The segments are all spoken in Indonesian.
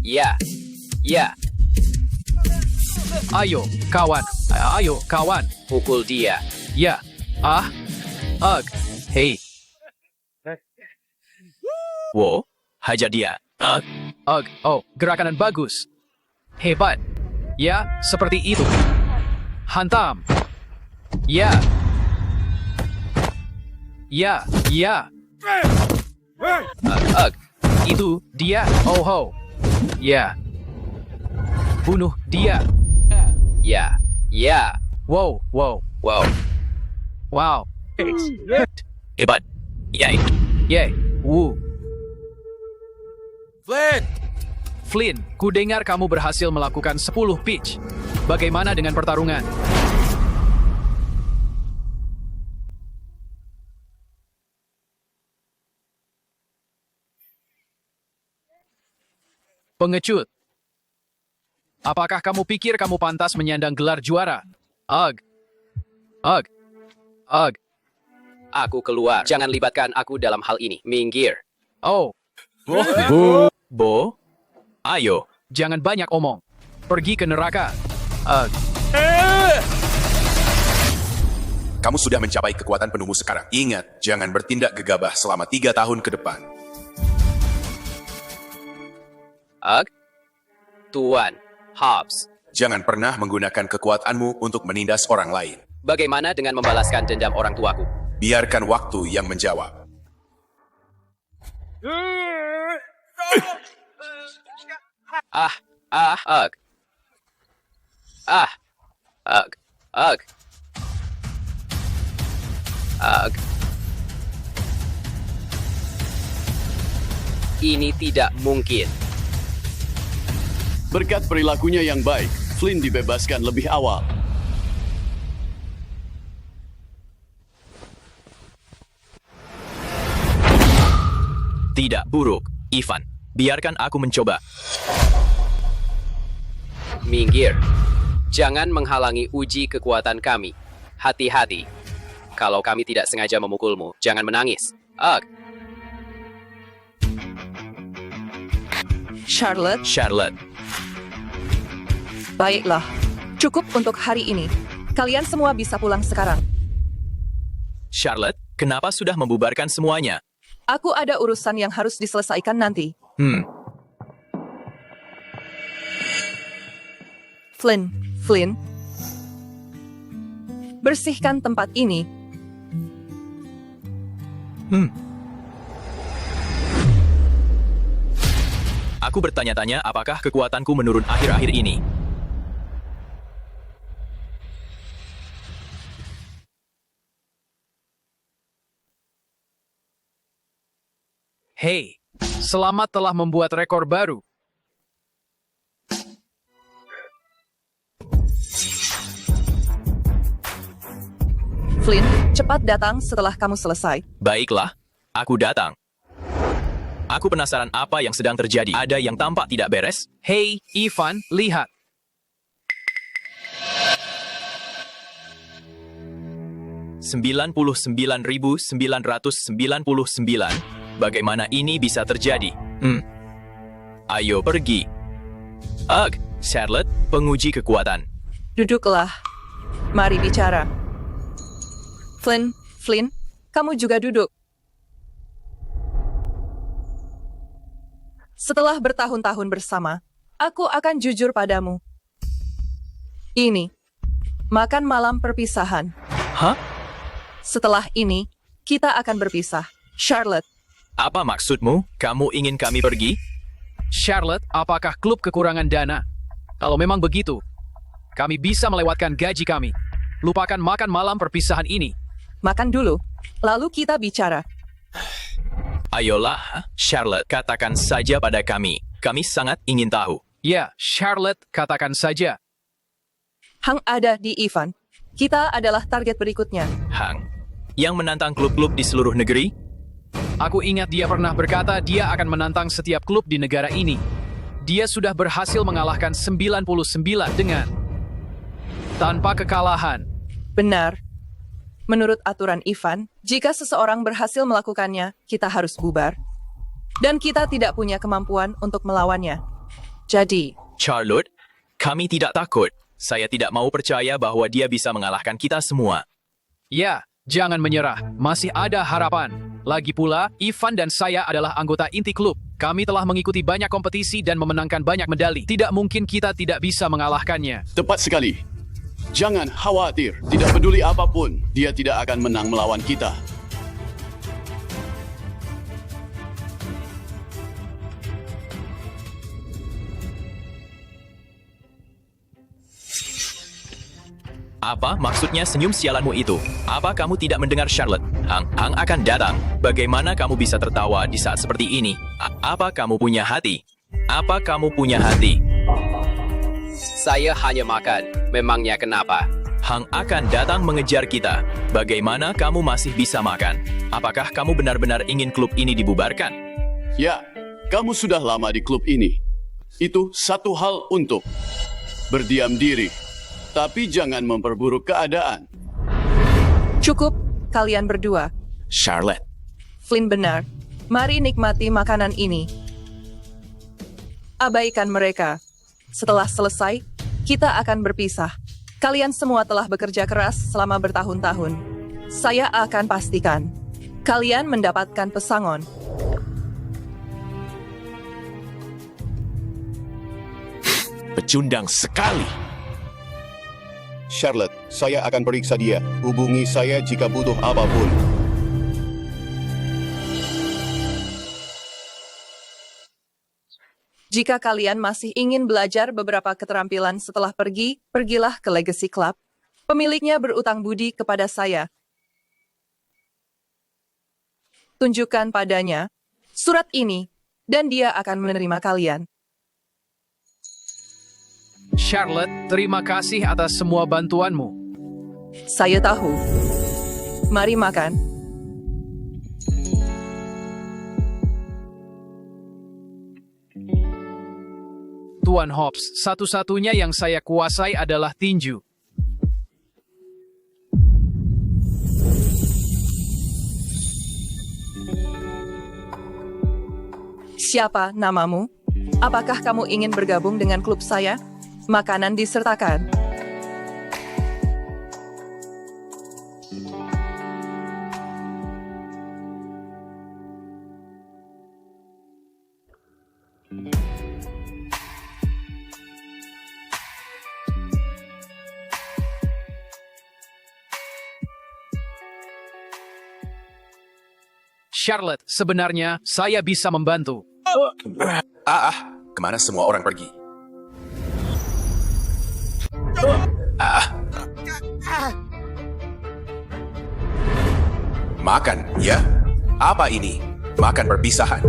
Ya, ya, Ayo, kawan. Ayo, kawan. pukul dia. Ya. Ah. Ugh. Hey. Wow, hajar dia. Ugh. Oh, gerakan bagus. Hebat. Ya, seperti itu. Hantam. Ya. Ya, ya. Ugh, Itu dia. Oh ho. Ya. Bunuh dia. ya, ya. Wow, wow. Wow, Wow. Hebat. Yay. Yay. Woo. Flynn! Flynn, ku dengar kamu berhasil melakukan 10 pitch. Bagaimana dengan pertarungan? Pengecut. Apakah kamu pikir kamu pantas menyandang gelar juara? Ugh. Ugh. Ugh. aku keluar. Jangan libatkan aku dalam hal ini. Minggir. Oh, Bo? Ayo. jangan banyak omong. Pergi ke neraka. Ugh. Kamu sudah mencapai kekuatan penuhmu sekarang. Ingat, jangan bertindak gegabah selama 3 tahun ke depan. Ugh. Tuan Hobbs, Jangan pernah menggunakan kekuatanmu untuk menindas orang lain. bagaimana dengan membalaskan dendam orang tuaku? Biarkan waktu yang menjawab. Ugh. Ugh. Ugh. Ugh. Ini tidak mungkin. Berkat perilakunya yang baik, Flynn dibebaskan lebih awal. Tidak buruk. Ivan, biarkan aku mencoba. Minggir. Jangan menghalangi uji kekuatan kami. Hati-hati. Kalau kami tidak sengaja memukulmu, jangan menangis. Ugh. Charlotte, Charlotte. baiklah. Cukup untuk hari ini. Kalian semua bisa pulang sekarang. Charlotte, kenapa sudah membubarkan semuanya? Aku ada urusan yang harus diselesaikan nanti. Flynn. Bersihkan tempat ini. Aku bertanya-tanya apakah kekuatanku menurun akhir-akhir ini. Hey, selamat telah membuat rekor baru. Flynn, cepat datang setelah kamu selesai. Baiklah, aku datang. Aku penasaran apa yang sedang terjadi. Ada yang tampak tidak beres? Hey, Ivan, lihat. $99,999. Bagaimana ini bisa terjadi? Ayo pergi. Ugh, Charlotte, penguji kekuatan. Duduklah. Mari bicara. Flynn, kamu juga duduk. Setelah bertahun-tahun bersama, aku akan jujur padamu. Ini, makan malam perpisahan. Hah? Setelah ini, kita akan berpisah. Charlotte, Apa maksudmu? Kamu ingin kami pergi? Charlotte, apakah klub kekurangan dana? Kalau memang begitu, kami bisa melewatkan gaji kami. Lupakan makan malam perpisahan ini. makan dulu, lalu kita bicara. Ayolah, Charlotte, katakan saja pada kami. Kami sangat ingin tahu. Ya, Charlotte, katakan saja. Hang ada di Ivan. Kita adalah target berikutnya. Hang, yang menantang klub-klub di seluruh negeri? Aku ingat dia pernah berkata dia akan menantang setiap klub di negara ini. Dia sudah berhasil mengalahkan 99 dengan tanpa kekalahan. Benar. Menurut aturan Ivan, jika seseorang berhasil melakukannya, kita harus bubar. Dan kita tidak punya kemampuan untuk melawannya. Jadi, Charlotte, kami tidak takut. Saya tidak mau percaya bahwa dia bisa mengalahkan kita semua. Ya, jangan menyerah. Masih ada harapan. Lagi pula, Ivan dan saya adalah anggota inti klub. Kami telah mengikuti banyak kompetisi dan memenangkan banyak medali. Tidak mungkin kita tidak bisa mengalahkannya. Tepat sekali. Jangan khawatir. Tidak peduli apapun, dia tidak akan menang melawan kita. Apa maksudnya senyum sialanmu itu? Apa kamu tidak mendengar Charlotte? Hang akan datang. Bagaimana kamu bisa tertawa di saat seperti ini? Apa kamu punya hati? Apa kamu punya hati? Saya hanya makan. Memangnya kenapa? Hang akan datang mengejar kita. Bagaimana kamu masih bisa makan? Apakah kamu benar-benar ingin klub ini dibubarkan? Ya, kamu sudah lama di klub ini. Itu satu hal untuk berdiam diri. Tapi jangan memperburuk keadaan. cukup kalian berdua. Charlotte, Flynn benar. Mari nikmati makanan ini. Abaikan mereka. Setelah selesai, kita akan berpisah. Kalian semua telah bekerja keras selama bertahun-tahun. Saya akan pastikan kalian mendapatkan pesangon. pecundang sekali. Charlotte, saya akan periksa dia. Hubungi saya jika butuh apapun. Jika kalian masih ingin belajar beberapa keterampilan setelah pergi, pergilah ke Legacy Club. Pemiliknya berutang budi kepada saya. Tunjukkan padanya surat ini, dan dia akan menerima kalian. Charlotte, terima kasih atas semua bantuanmu. Saya tahu. Mari makan. Tuan Hobbs, satu-satunya yang saya kuasai adalah tinju. Siapa namamu? Apakah kamu ingin bergabung dengan klub saya? Makanan disertakan. Charlotte, sebenarnya saya bisa membantu. Kemana semua orang pergi? Makan, ya? Apa ini? Makan perpisahan.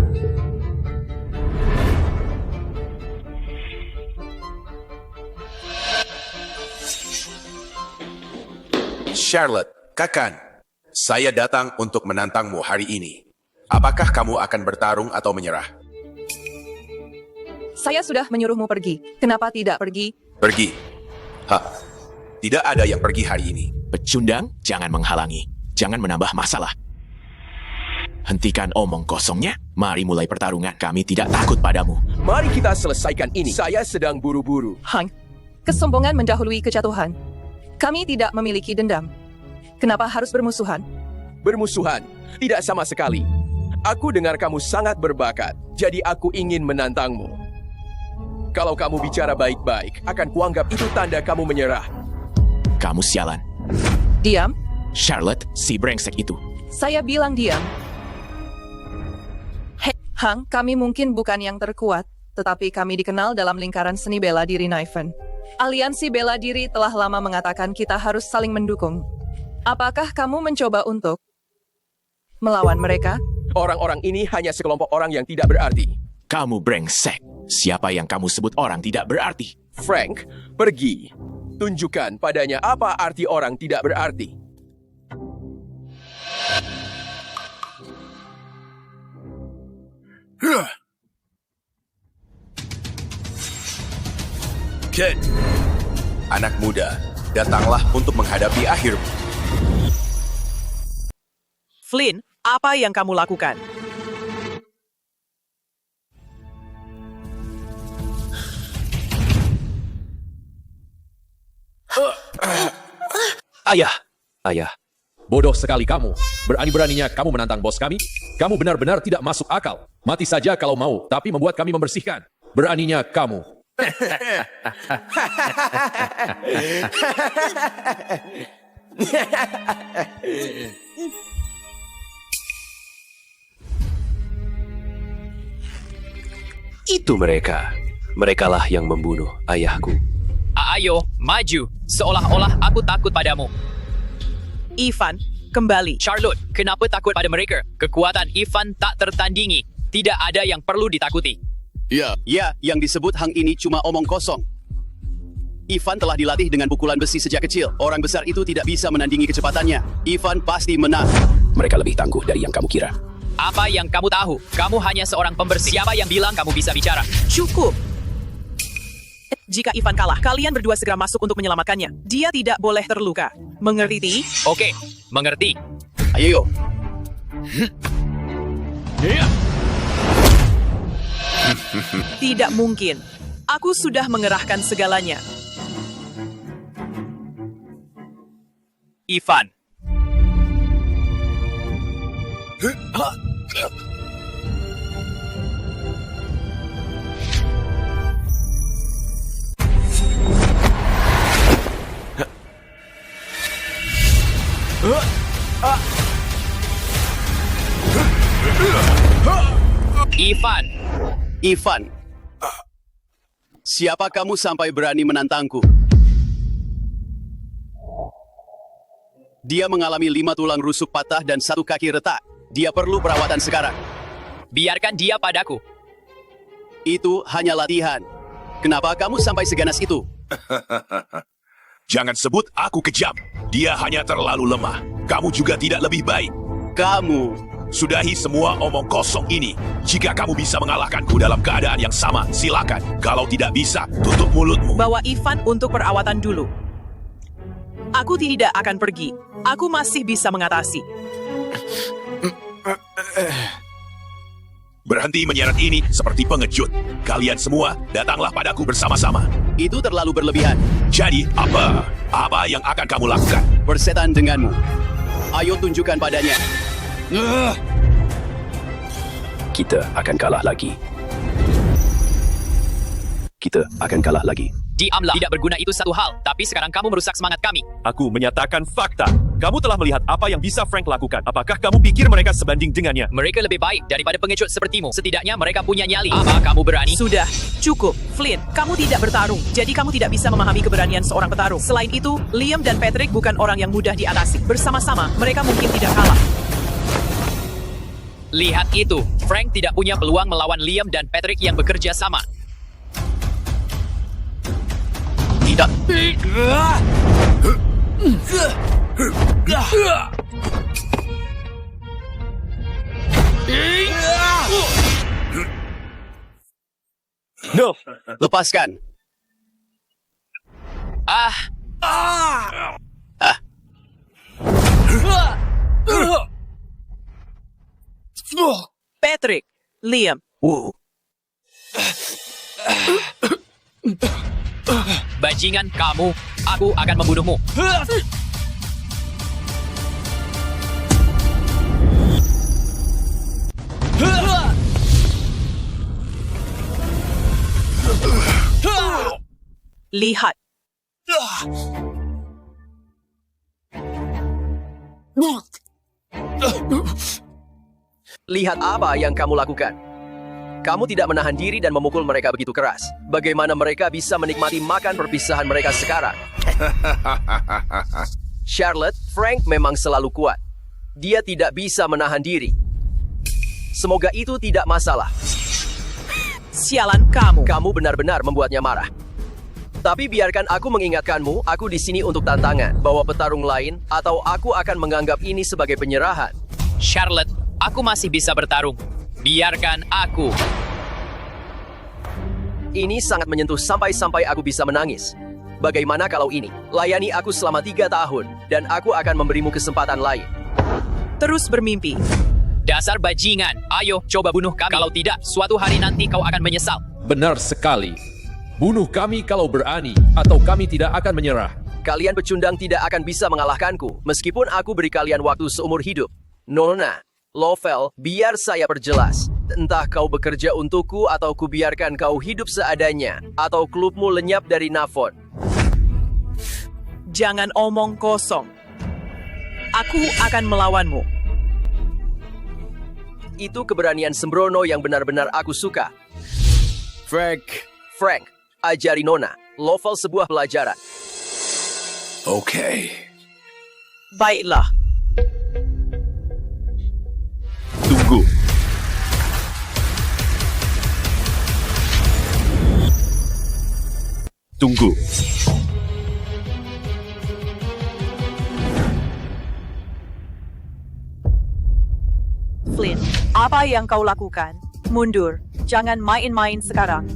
Charlotte, Kakan, saya datang untuk menantangmu hari ini. Apakah kamu akan bertarung atau menyerah? Saya sudah menyuruhmu pergi. Kenapa tidak pergi? Pergi. Tidak ada yang pergi hari ini. Pecundang, jangan menghalangi. Jangan menambah masalah. Hentikan omong kosongnya. Mari mulai pertarungan. Kami tidak takut padamu. Mari kita selesaikan ini. Saya sedang buru-buru. Hank, kesombongan mendahului kejatuhan. Kami tidak memiliki dendam. Kenapa harus bermusuhan? Bermusuhan? Tidak sama sekali. Aku dengar kamu sangat berbakat, jadi aku ingin menantangmu. Kalau kamu bicara baik-baik, akan kuanggap itu tanda kamu menyerah. Kamu sialan. Diam. Charlotte, si brengsek itu. Saya bilang diam. Hei, Hank, kami mungkin bukan yang terkuat, tetapi kami dikenal dalam lingkaran seni bela diri Knifen. Aliansi bela diri telah lama mengatakan kita harus saling mendukung. Apakah kamu mencoba untuk melawan mereka? Orang-orang ini hanya sekelompok orang yang tidak berarti. Kamu brengsek. Siapa yang kamu sebut orang tidak berarti? Frank, pergi. Tunjukkan padanya apa arti orang tidak berarti. Ken, anak muda, datanglah untuk menghadapi akhirmu. Flynn, apa yang kamu lakukan? Ayah. Ayah. Bodoh sekali kamu. Berani-beraninya kamu menantang bos kami? Kamu benar-benar tidak masuk akal. Mati saja kalau mau, tapi membuat kami membersihkan. Beraninya kamu. Itu mereka. Merekalah yang membunuh ayahku. Ayo, maju. Seolah-olah aku takut padamu. Ivan, kembali. Charlotte, kenapa takut pada mereka? Kekuatan Ivan tak tertandingi. Tidak ada yang perlu ditakuti. Ya, yang disebut Hang ini cuma omong kosong. Ivan telah dilatih dengan pukulan besi sejak kecil. Orang besar itu tidak bisa menandingi kecepatannya. Ivan pasti menang. Mereka lebih tangguh dari yang kamu kira. Apa yang kamu tahu? Kamu hanya seorang pembersih. Siapa yang bilang kamu bisa bicara? Cukup. Jika Ivan kalah, kalian berdua segera masuk untuk menyelamatkannya. Dia tidak boleh terluka. Mengerti? Oke, mengerti. Ayo. Tidak mungkin. Aku sudah mengerahkan segalanya. Ivan. Ivan. Siapa kamu sampai berani menantangku? Dia mengalami 5 tulang rusuk patah dan 1 kaki retak. Dia perlu perawatan sekarang. Biarkan dia padaku. Itu hanya latihan. Kenapa kamu sampai seganas itu? Jangan sebut aku kejam. Dia hanya terlalu lemah. Kamu juga tidak lebih baik. Kamu. Sudahi semua omong kosong ini. Jika kamu bisa mengalahkanku dalam keadaan yang sama, silakan. Kalau tidak bisa, tutup mulutmu. Bawa Ivan untuk perawatan dulu. Aku tidak akan pergi. Aku masih bisa mengatasi. Berhenti menyeret ini seperti pengejut. Kalian semua datanglah padaku bersama-sama. Itu terlalu berlebihan. Jadi apa? Apa yang akan kamu lakukan? Bersetan denganmu. Ayo tunjukkan padanya. Kita akan kalah lagi. Kita akan kalah lagi. Diamlah. Tidak berguna itu satu hal. Tapi sekarang kamu merusak semangat kami. Aku menyatakan fakta. Kamu telah melihat apa yang bisa Frank lakukan. Apakah kamu pikir mereka sebanding dengannya? Mereka lebih baik daripada pengecut sepertimu. Setidaknya mereka punya nyali. Apa kamu berani? Sudah, cukup. Flynn, kamu tidak bertarung. Jadi kamu tidak bisa memahami keberanian seorang petarung. Selain itu, Liam dan Patrick bukan orang yang mudah diatasi. Bersama-sama, mereka mungkin tidak kalah. Lihat itu. Frank tidak punya peluang melawan Liam dan Patrick yang bekerja sama. Tidak. No. Lepaskan. Patrick, Liam, Bajingan kamu, aku akan membunuhmu. lihat. Lihat apa yang kamu lakukan. Kamu tidak menahan diri dan memukul mereka begitu keras. Bagaimana mereka bisa menikmati makan perpisahan mereka sekarang? Charlotte, Frank memang selalu kuat. Dia tidak bisa menahan diri. Semoga itu tidak masalah. Sialan kamu. Kamu benar-benar membuatnya marah. Tapi biarkan aku mengingatkanmu, aku di sini untuk tantangan. Bawa petarung lain, atau aku akan menganggap ini sebagai penyerahan. Charlotte, aku masih bisa bertarung. Biarkan aku. Ini sangat menyentuh sampai-sampai aku bisa menangis. Bagaimana kalau ini? Layani aku selama 3 tahun, dan aku akan memberimu kesempatan lain. Terus bermimpi. Dasar bajingan. Ayo, coba bunuh kami. Kalau tidak, suatu hari nanti kau akan menyesal. Benar sekali. Bunuh kami kalau berani, atau kami tidak akan menyerah. Kalian pecundang tidak akan bisa mengalahkanku, meskipun aku beri kalian waktu seumur hidup. Nona, Lovell, biar saya perjelas. Entah kau bekerja untukku atau kubiarkan kau hidup seadanya, atau klubmu lenyap dari Navon. Jangan omong kosong. Aku akan melawanmu. Itu keberanian sembrono yang benar-benar aku suka. Frank, ajari Nona, Lovell sebuah pelajaran. Oke. Baiklah. Tunggu. Tunggu. Flynn, apa yang kau lakukan? Mundur. Jangan main-main sekarang.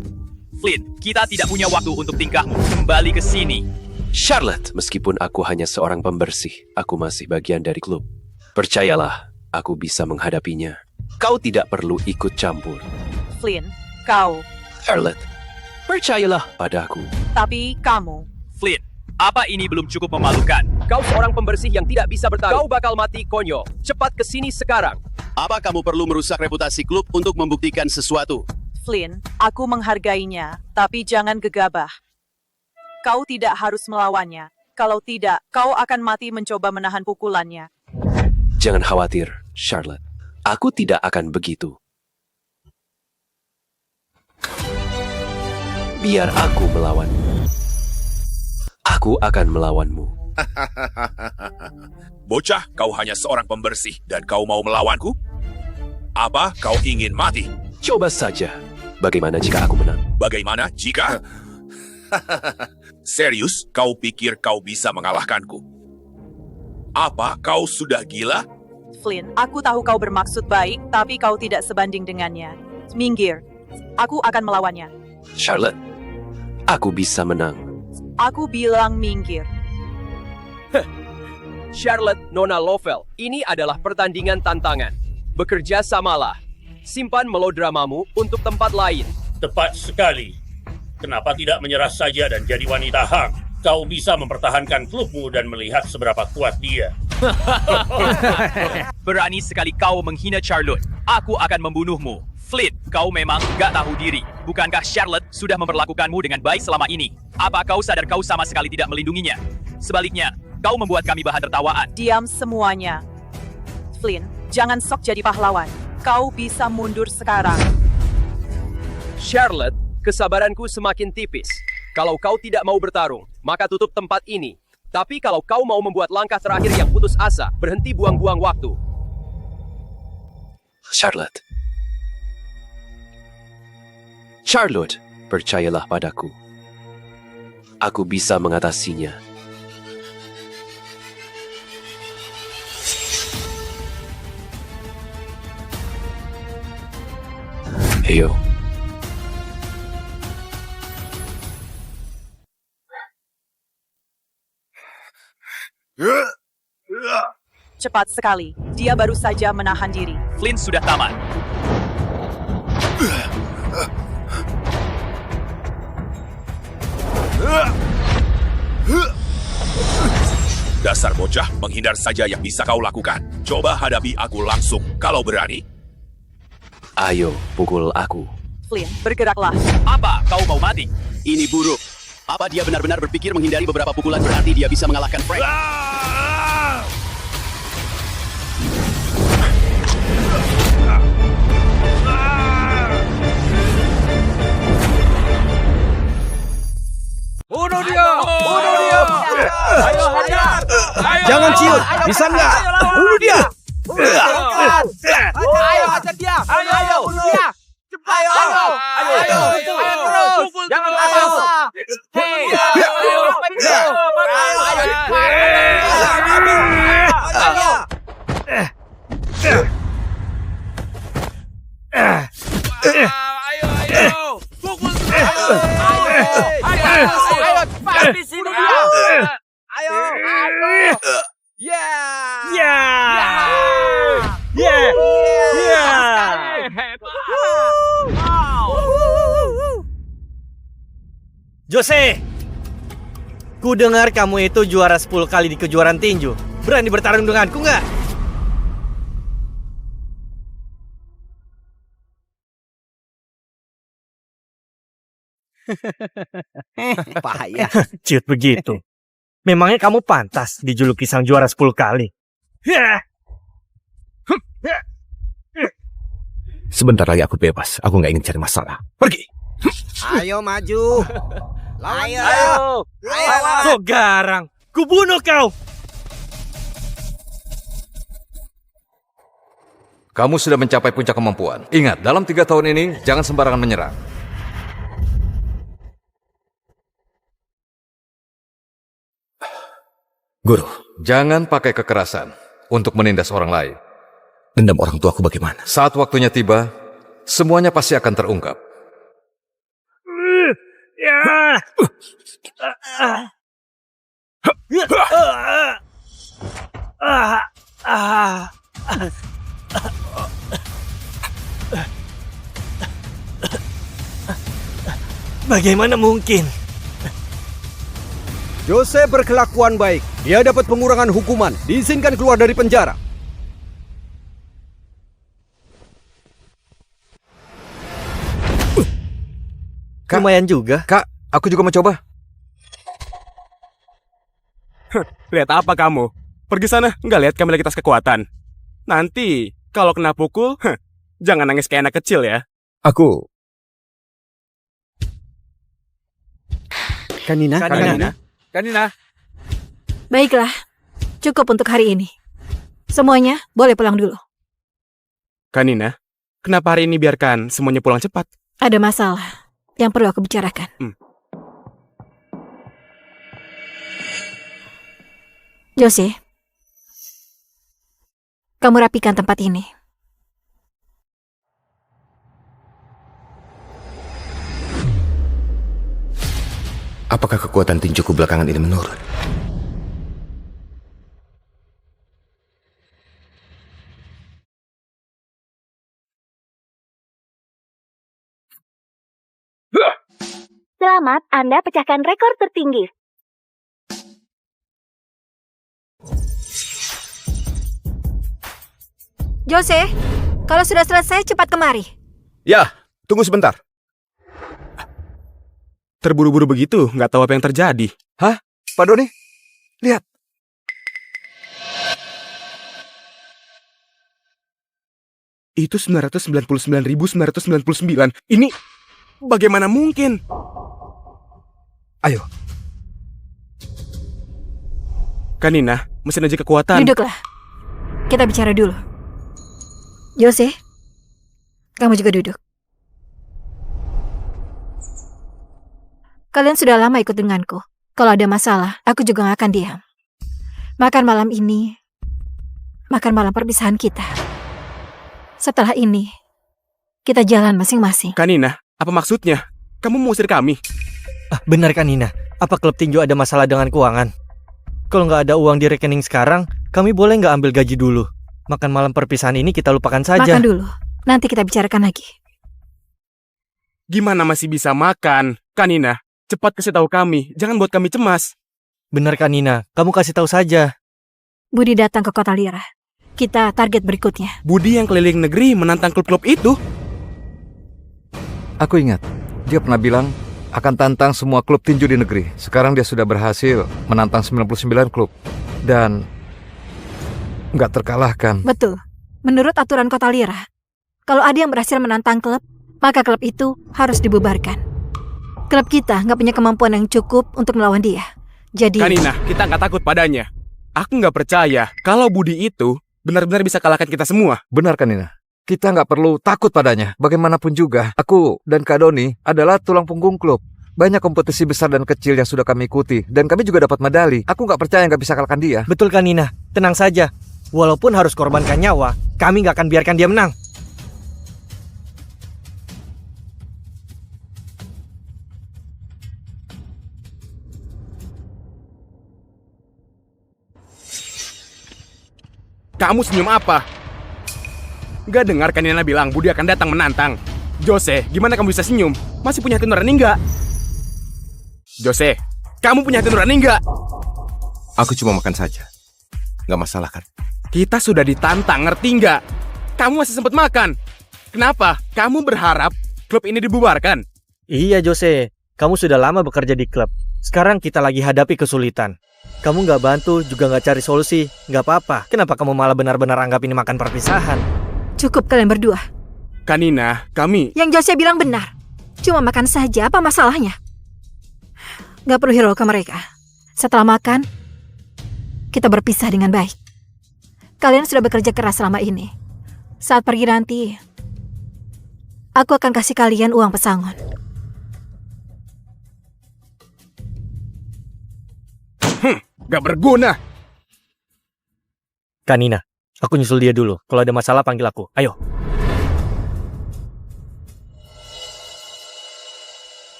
Flynn, kita tidak punya waktu untuk tingkahmu. Kembali ke sini. Charlotte, meskipun aku hanya seorang pembersih, aku masih bagian dari klub. Percayalah, aku bisa menghadapinya. Kau tidak perlu ikut campur. Flynn, kau. Charlotte, percayalah padaku. Tapi kamu. Flynn, apa ini belum cukup memalukan? Kau seorang pembersih yang tidak bisa bertarung. Kau bakal mati, konyol. Cepat ke sini sekarang. Apa kamu perlu merusak reputasi klub untuk membuktikan sesuatu? Flynn, aku menghargainya, tapi jangan gegabah. Kau tidak harus melawannya. Kalau tidak, kau akan mati mencoba menahan pukulannya. Jangan khawatir, Charlotte. Aku tidak akan begitu. Biar aku melawanmu. Aku akan melawanmu. Bocah, kau hanya seorang pembersih dan kau mau melawanku? Apa kau ingin mati? Coba saja. Bagaimana jika aku menang? Bagaimana jika... Serius, kau pikir kau bisa mengalahkanku? Apa kau sudah gila? Flynn, aku tahu kau bermaksud baik, tapi kau tidak sebanding dengannya. Minggir. Aku akan melawannya. Charlotte, aku bisa menang. Aku bilang minggir. Charlotte, Nona Lovell, ini adalah pertandingan tantangan. Bekerja samalah. Simpan melodramamu untuk tempat lain. Tepat sekali. Kenapa tidak menyerah saja dan jadi wanita hang? Kau bisa mempertahankan klubmu dan melihat seberapa kuat dia. Berani sekali kau menghina Charlotte. Aku akan membunuhmu. Flynn, kau memang gak tahu diri. Bukankah Charlotte sudah memperlakukanmu dengan baik selama ini? Apa kau sadar kau sama sekali tidak melindunginya? Sebaliknya, kau membuat kami bahan tertawaan. Diam semuanya. Flynn, jangan sok jadi pahlawan. Kau bisa mundur sekarang. Charlotte, kesabaranku semakin tipis. Kalau kau tidak mau bertarung, maka tutup tempat ini. Tapi kalau kau mau membuat langkah terakhir yang putus asa, berhenti buang-buang waktu. Charlotte. Charlotte, percayalah padaku. Aku bisa mengatasinya. Ayo. Cepat sekali. Dia baru saja menahan diri. Flynn sudah tamat. Dasar bocah, menghindar saja yang bisa kau lakukan. Coba hadapi aku langsung, kalau berani. Ayo, pukul aku. Flynn, bergeraklah. Apa kau mau mati? Ini buruk. Apa dia benar-benar berpikir menghindari beberapa pukulan berarti dia bisa mengalahkan Frank? Bunuh dia! Bunuh dia! Ayo, hajar! Jangan ciut! Bisa nggak? Bunuh dia! Ayo, hajar dia! Ayo, bunuh dia! Cepat! Ayo! Ayo! Terus! Jangan lepas! Hei! Ayo! Ayo! Pukul! Ayo, cepat habisi dia. Ayo. Jose, Ku dengar kamu itu juara 10 kali di kejuaraan tinju. Berani bertarung denganku nggak? Payah. Ciut begitu. Memangnya kamu pantas dijuluki sang juara 10 kali? Sebentar lagi aku bebas. Aku nggak ingin cari masalah. Pergi. Ayo maju. Ayo. So garang. Ku bunuh kau. Kamu sudah mencapai puncak kemampuan. Ingat, dalam 3 tahun ini, jangan sembarangan menyerang. Guru, jangan pakai kekerasan untuk menindas orang lain. Dendam orang tuaku bagaimana? Saat waktunya tiba, semuanya pasti akan terungkap. Bagaimana mungkin? Jose berkelakuan baik. Dia dapat pengurangan hukuman. Diizinkan keluar dari penjara. Kak, lumayan juga. Kak, aku juga mau coba. Lihat apa kamu? Pergi sana, nggak lihat kami lagi tes kekuatan. Nanti, kalau kena pukul, jangan nangis kayak anak kecil ya. Aku. Kanina. Baiklah, cukup untuk hari ini. Semuanya boleh pulang dulu. Kanina, kenapa hari ini biarkan semuanya pulang cepat? Ada masalah yang perlu aku bicarakan. Jose, kamu rapikan tempat ini. Apakah kekuatan tinjuku belakangan ini menurun? Selamat, Anda pecahkan rekor tertinggi. Jose, kalau sudah selesai cepat kemari. Ya, tunggu sebentar. Terburu-buru begitu, nggak tahu apa yang terjadi. Hah? Pak Doni? Lihat. Itu 999.999. Ini bagaimana mungkin? Ayo. Kanina, mesin aja kekuatan. Duduklah. Kita bicara dulu. Jose, kamu juga duduk. Kalian sudah lama ikut denganku. Kalau ada masalah, aku juga gak akan diam. Makan malam ini, makan malam perpisahan kita. Setelah ini, kita jalan masing-masing. Kanina, apa maksudnya? Kamu mau usir kami? Benar Kanina, apa klub tinju ada masalah dengan keuangan? Kalau nggak ada uang di rekening sekarang, kami boleh nggak ambil gaji dulu? Makan malam perpisahan ini kita lupakan saja. Makan dulu, nanti kita bicarakan lagi. Gimana masih bisa makan? Kanina, cepat kasih tahu kami, jangan buat kami cemas. Benar Kanina, kamu kasih tahu saja. Budi datang ke kota Lira. Kita target berikutnya. Budi yang keliling negeri menantang klub-klub itu. Aku ingat, dia pernah bilang akan tantang semua klub tinju di negeri. Sekarang dia sudah berhasil menantang 99 klub. Dan nggak terkalahkan. Betul. Menurut aturan kota Lira, kalau ada yang berhasil menantang klub, maka klub itu harus dibubarkan. Klub kita nggak punya kemampuan yang cukup untuk melawan dia. Jadi... Kanina, kita nggak takut padanya. Aku nggak percaya kalau Budi itu benar-benar bisa kalahkan kita semua. Benar Kanina. Kita nggak perlu takut padanya. Bagaimanapun juga, aku dan Kak Doni adalah tulang punggung klub. Banyak kompetisi besar dan kecil yang sudah kami ikuti. Dan kami juga dapat medali. Aku nggak percaya nggak bisa kalahkan dia. Betul Kanina, tenang saja. Walaupun harus korbankan nyawa, kami nggak akan biarkan dia menang. Kamu senyum apa? Gak dengar Kanina bilang Budi akan datang menantang. Jose, gimana kamu bisa senyum? Masih punya hati nurani nggak? Jose, Kamu punya hati nurani nggak? Aku cuma makan saja. Nggak masalah kan? Kita sudah ditantang, ngerti nggak? Kamu masih sempat makan. Kenapa? Kamu berharap klub ini dibubarkan? Iya Jose, kamu sudah lama bekerja di klub. Sekarang kita lagi hadapi kesulitan. Kamu nggak bantu, juga nggak cari solusi. Nggak apa-apa. Kenapa kamu malah benar-benar anggap ini makan perpisahan? Cukup kalian berdua. Kanina, kami... Yang Jose bilang benar. Cuma makan saja, apa masalahnya? Nggak perlu hero ke mereka. Setelah makan, kita berpisah dengan baik. Kalian sudah bekerja keras selama ini. Saat pergi nanti, aku akan kasih kalian uang pesangon. Gak berguna. Kanina, aku nyusul dia dulu. Kalau ada masalah panggil aku. Ayo.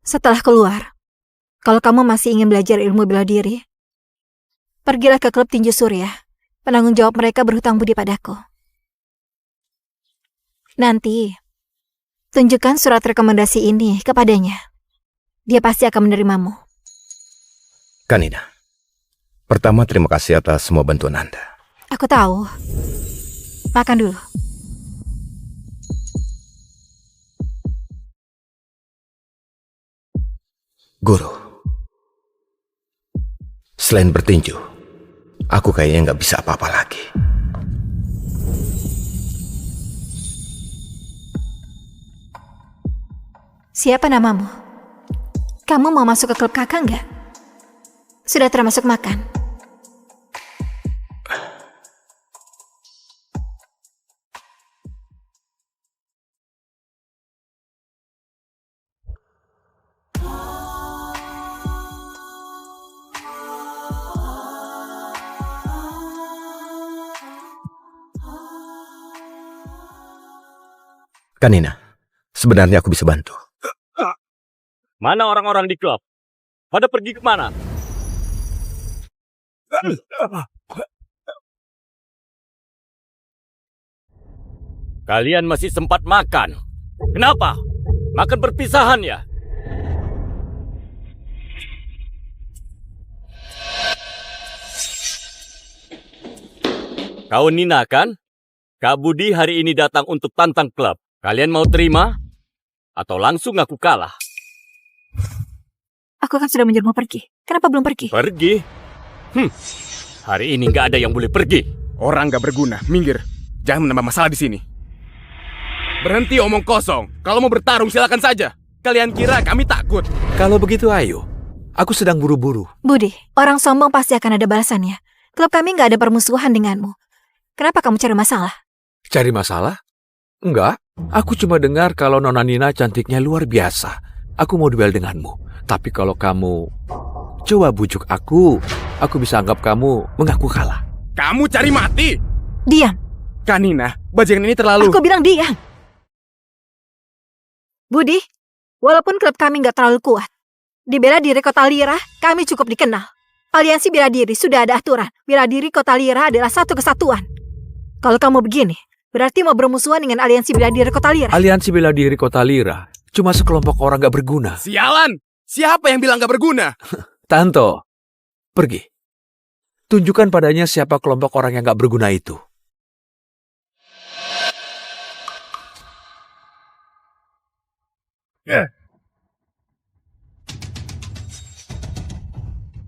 Setelah keluar, kalau kamu masih ingin belajar ilmu bela diri, pergilah ke klub tinju surya. Penanggung jawab mereka berhutang budi padaku. Nanti, tunjukkan surat rekomendasi ini kepadanya. Dia pasti akan menerimamu. Kanina, pertama terima kasih atas semua bantuan Anda. Aku tahu. Makan dulu. Guru, selain bertinju, aku kayaknya nggak bisa apa-apa lagi. Siapa namamu? Kamu mau masuk ke klub kakak nggak? Sudah termasuk makan. Kanina, sebenarnya aku bisa bantu. Mana orang-orang di klub? Pada pergi kemana? Kalian masih sempat makan. Kenapa? Makan perpisahan ya? Kau Nina kan? Kak Budi hari ini datang untuk tantang klub. Kalian mau terima? Atau langsung aku kalah? Aku kan sudah menyuruhmu pergi. Kenapa belum pergi? Pergi? Hari ini nggak ada yang boleh pergi. Orang nggak berguna, minggir. Jangan menambah masalah di sini. Berhenti omong kosong. Kalau mau bertarung silakan saja. Kalian kira kami takut? Kalau begitu ayo. Aku sedang buru-buru. Budi, orang sombong pasti akan ada balasannya. Klub kami nggak ada permusuhan denganmu. Kenapa kamu cari masalah? Cari masalah? Enggak. Aku cuma dengar kalau Nona Nina cantiknya luar biasa. Aku mau duel denganmu. Tapi kalau kamu coba bujuk aku bisa anggap kamu mengaku kalah. Kamu cari mati? Diam. Kanina, bajingan ini terlalu... Aku bilang diam. Budi, walaupun klub kami nggak terlalu kuat, di bela diri Kota Lira, kami cukup dikenal. Aliansi bela diri sudah ada aturan. Bela diri Kota Lira adalah satu kesatuan. Kalau kamu begini, berarti mau bermusuhan dengan aliansi bela diri Kota Lira. Aliansi bela diri Kota Lira cuma sekelompok orang gak berguna. Sialan! Siapa yang bilang gak berguna? Tanto, pergi. Tunjukkan padanya siapa kelompok orang yang gak berguna itu.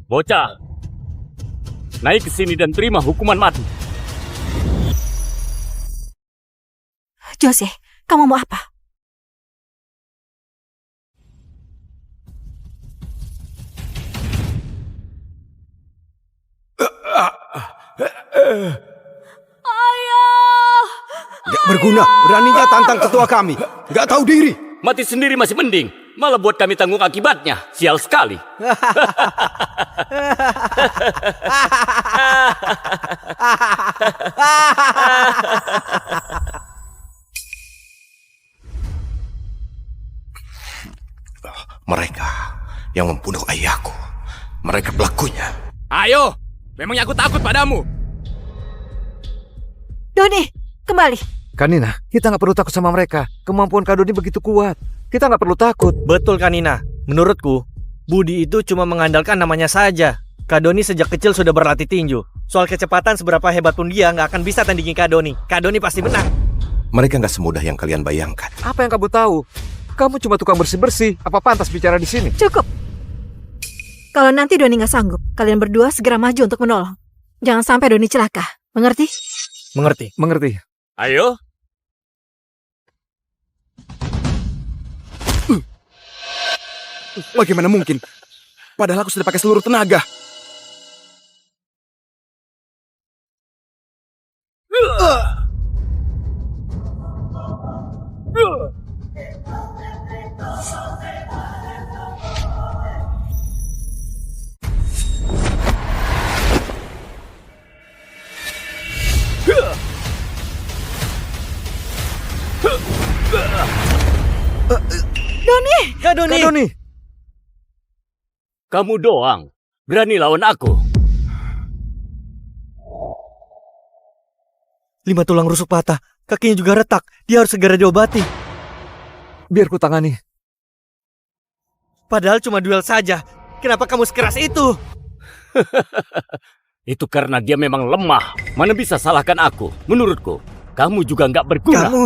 Bocah, naik ke sini dan terima hukuman mati. Jose, kamu mau apa? Ayah! Gak berguna, beraninya tantang ketua kami. Gak tahu diri. Mati sendiri masih mending. Malah buat kami tanggung akibatnya. Sial sekali. Mereka yang membunuh ayahku. Mereka pelakunya. Ayo, memangnya aku takut padamu. Doni, kembali. Kanina, kita nggak perlu takut sama mereka. Kemampuan Kak Doni begitu kuat. Kita nggak perlu takut. Betul Kanina. Menurutku, Budi itu cuma mengandalkan namanya saja. Kak Doni sejak kecil sudah berlatih tinju. Soal kecepatan seberapa hebat pun dia nggak akan bisa tandingi Kak Doni. Kak Doni pasti menang. Mereka nggak semudah yang kalian bayangkan. Apa yang kamu tahu? Kamu cuma tukang bersih-bersih. Apa pantas bicara di sini? Cukup. Kalau nanti Doni nggak sanggup, kalian berdua segera maju untuk menolong. Jangan sampai Doni celaka. Mengerti? Mengerti. Mengerti. Ayo. Bagaimana mungkin? Padahal aku sudah pakai seluruh tenaga. Doni! Kak Doni! Kak Doni! Kamu doang berani lawan aku. 5 tulang rusuk patah, kakinya juga retak. Dia harus segera diobati. Biar ku tangani. Padahal cuma duel saja. Kenapa kamu sekeras itu? Itu karena dia memang lemah. Mana bisa salahkan aku? Menurutku, kamu juga nggak berguna. Kamu?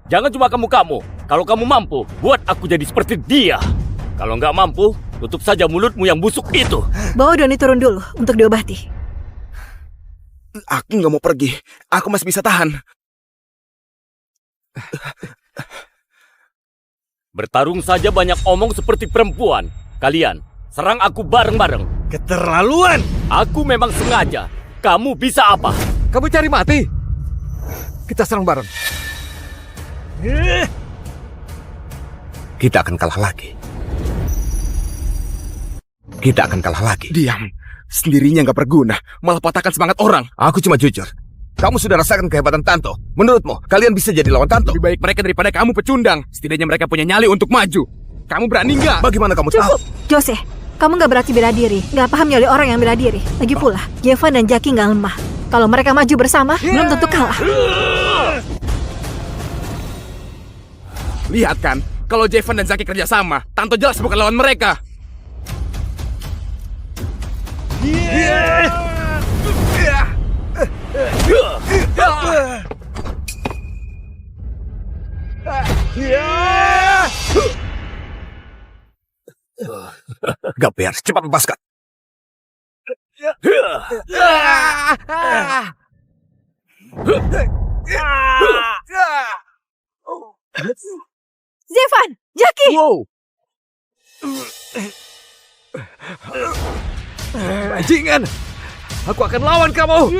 Jangan cuma kamu. Kalau kamu mampu, buat aku jadi seperti dia. Kalau nggak mampu, tutup saja mulutmu yang busuk itu. Bawa Doni turun dulu untuk diobati. Aku nggak mau pergi. Aku masih bisa tahan. Bertarung saja banyak omong seperti perempuan. Kalian, serang aku bareng-bareng. Keterlaluan! Aku memang sengaja. Kamu bisa apa? Kamu cari mati? Kita serang bareng. Kita akan kalah lagi. Kita akan kalah lagi. Diam. Sendirinya nggak berguna. Malah patahkan semangat orang. Aku cuma jujur. Kamu sudah rasakan kehebatan Tanto. Menurutmu, kalian bisa jadi lawan Tanto? Lebih baik mereka daripada kamu pecundang. Setidaknya mereka punya nyali untuk maju. Kamu berani nggak? Bagaimana kamu Cukup. tahu? Jose, kamu nggak berarti bela diri. Nggak paham nyali orang yang bela diri. Lagi pula, Jevan dan Jackie nggak lemah. Kalau mereka maju bersama, belum tentu kalah. Lihat kan, kalau Jevan dan Zaki kerjasama, Tanto jelas bukan lawan mereka. Gak beres, cepat lepaskan. Jevan, Jackie! Wow. Bajingan! Aku akan lawan kamu!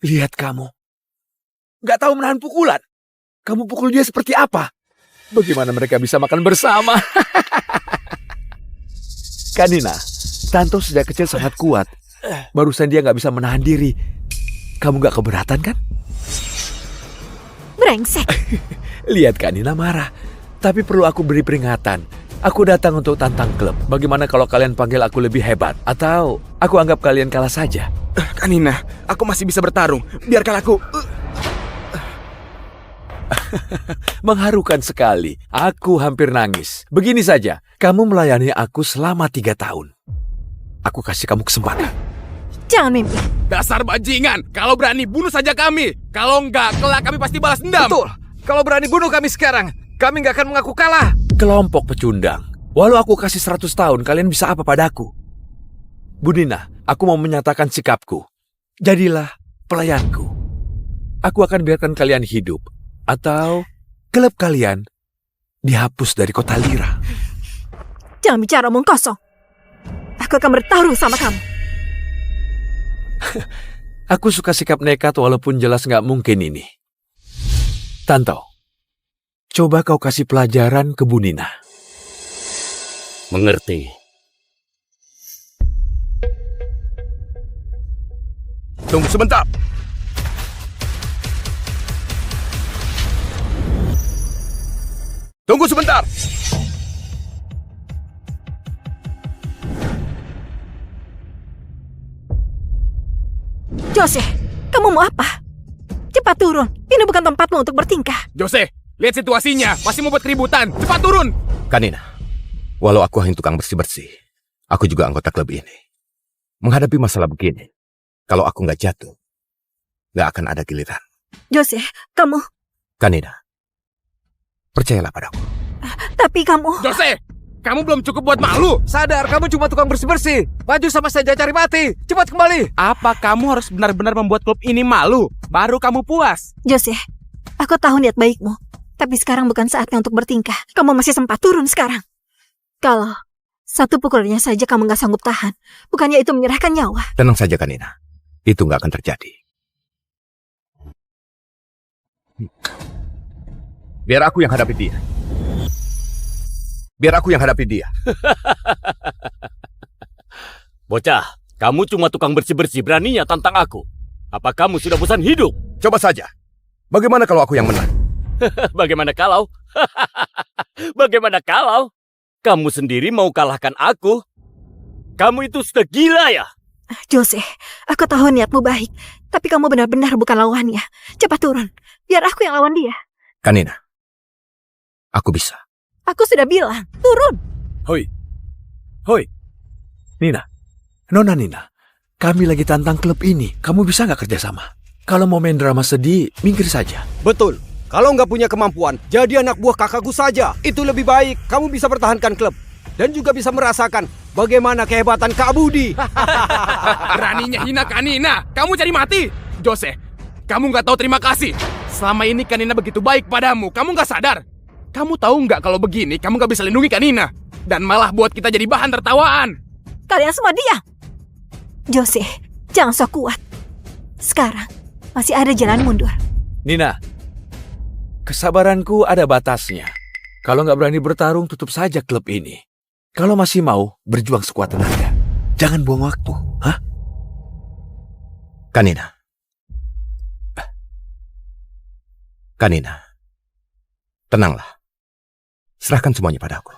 Lihat kamu. Gak tahu menahan pukulan. Kamu pukul dia seperti apa? Bagaimana mereka bisa makan bersama? Kanina, Tanto sejak kecil sangat kuat. Barusan dia gak bisa menahan diri. Kamu gak keberatan kan? Brengsek. Lihat Kanina marah. Tapi perlu aku beri peringatan. Aku datang untuk tantang klub. Bagaimana kalau kalian panggil aku lebih hebat? Atau aku anggap kalian kalah saja? Kanina, aku masih bisa bertarung. Biarkan aku... Mengharukan sekali. Aku hampir nangis. Begini saja, kamu melayani aku selama 3 tahun. Aku kasih kamu kesempatan. Jangan mimpi. Dasar bajingan. Kalau berani, bunuh saja kami. Kalau enggak, kelak kami pasti balas dendam. Betul. Kalau berani bunuh kami sekarang, kami nggak akan mengaku kalah. Kelompok pecundang. Walau aku kasih 100 tahun, kalian bisa apa padaku? Budina, aku mau menyatakan sikapku. Jadilah pelayanku. Aku akan biarkan kalian hidup. Atau klub kalian dihapus dari kota Lira. Jangan bicara omong kosong. Aku akan bertarung sama kamu. Aku suka sikap nekat walaupun jelas nggak mungkin ini. Tanto, coba kau kasih pelajaran ke Bunina. Mengerti. Tunggu sebentar. Tunggu sebentar. Jose, kamu mau apa? Cepat turun. Ini bukan tempatmu untuk bertingkah. Jose, lihat situasinya. Masih mau buat keributan. Cepat turun. Kanina, walau aku hanya tukang bersih-bersih, aku juga anggota klub ini. Menghadapi masalah begini, kalau aku nggak jatuh, nggak akan ada giliran. Jose, kamu... Kanina, percayalah padaku. Tapi kamu... Jose, kamu belum cukup buat malu. Sadar, kamu cuma tukang bersih-bersih. Maju sama saja cari mati. Cepat kembali. Apa kamu harus benar-benar membuat klub ini malu? Baru kamu puas. Jose, aku tahu niat baikmu. Tapi sekarang bukan saatnya untuk bertingkah. Kamu masih sempat turun sekarang. Kalau satu pukulannya saja kamu nggak sanggup tahan, bukannya itu menyerahkan nyawa? Tenang saja Kanina, itu nggak akan terjadi. Biar aku yang hadapi dia. Biar aku yang hadapi dia. Bocah, kamu cuma tukang bersih-bersih, beraninya tantang aku. Apa kamu sudah bosan hidup? Coba saja. Bagaimana kalau aku yang menang? Bagaimana kalau? Bagaimana kalau? Kamu sendiri mau kalahkan aku? Kamu itu sudah gila ya? Jose, aku tahu niatmu baik. Tapi kamu benar-benar bukan lawannya. Cepat turun. Biar aku yang lawan dia. Kanina, aku bisa. Aku sudah bilang, turun. Hoi. Hoi. Nina. Nona Nina. Kami lagi tantang klub ini. Kamu bisa nggak kerjasama? Kalau mau main drama sedih, minggir saja. Betul. Kalau nggak punya kemampuan, jadi anak buah kakakku saja. Itu lebih baik. Kamu bisa pertahankan klub. Dan juga bisa merasakan bagaimana kehebatan Kak Budi. Beraninya hina Kanina. Kamu cari mati. Jose, kamu nggak tahu terima kasih. Selama ini Kanina begitu baik padamu. Kamu nggak sadar? Kamu tahu nggak kalau begini kamu nggak bisa lindungi Kanina. Dan malah buat kita jadi bahan tertawaan. Kalian semua diam. Jose, jangan sok kuat. Sekarang masih ada jalan mundur. Nina, kesabaranku ada batasnya. Kalau nggak berani bertarung, tutup saja klub ini. Kalau masih mau, berjuang sekuat tenaga. Jangan buang waktu, hah? Kanina. Kanina. Tenanglah. Serahkan semuanya padaku.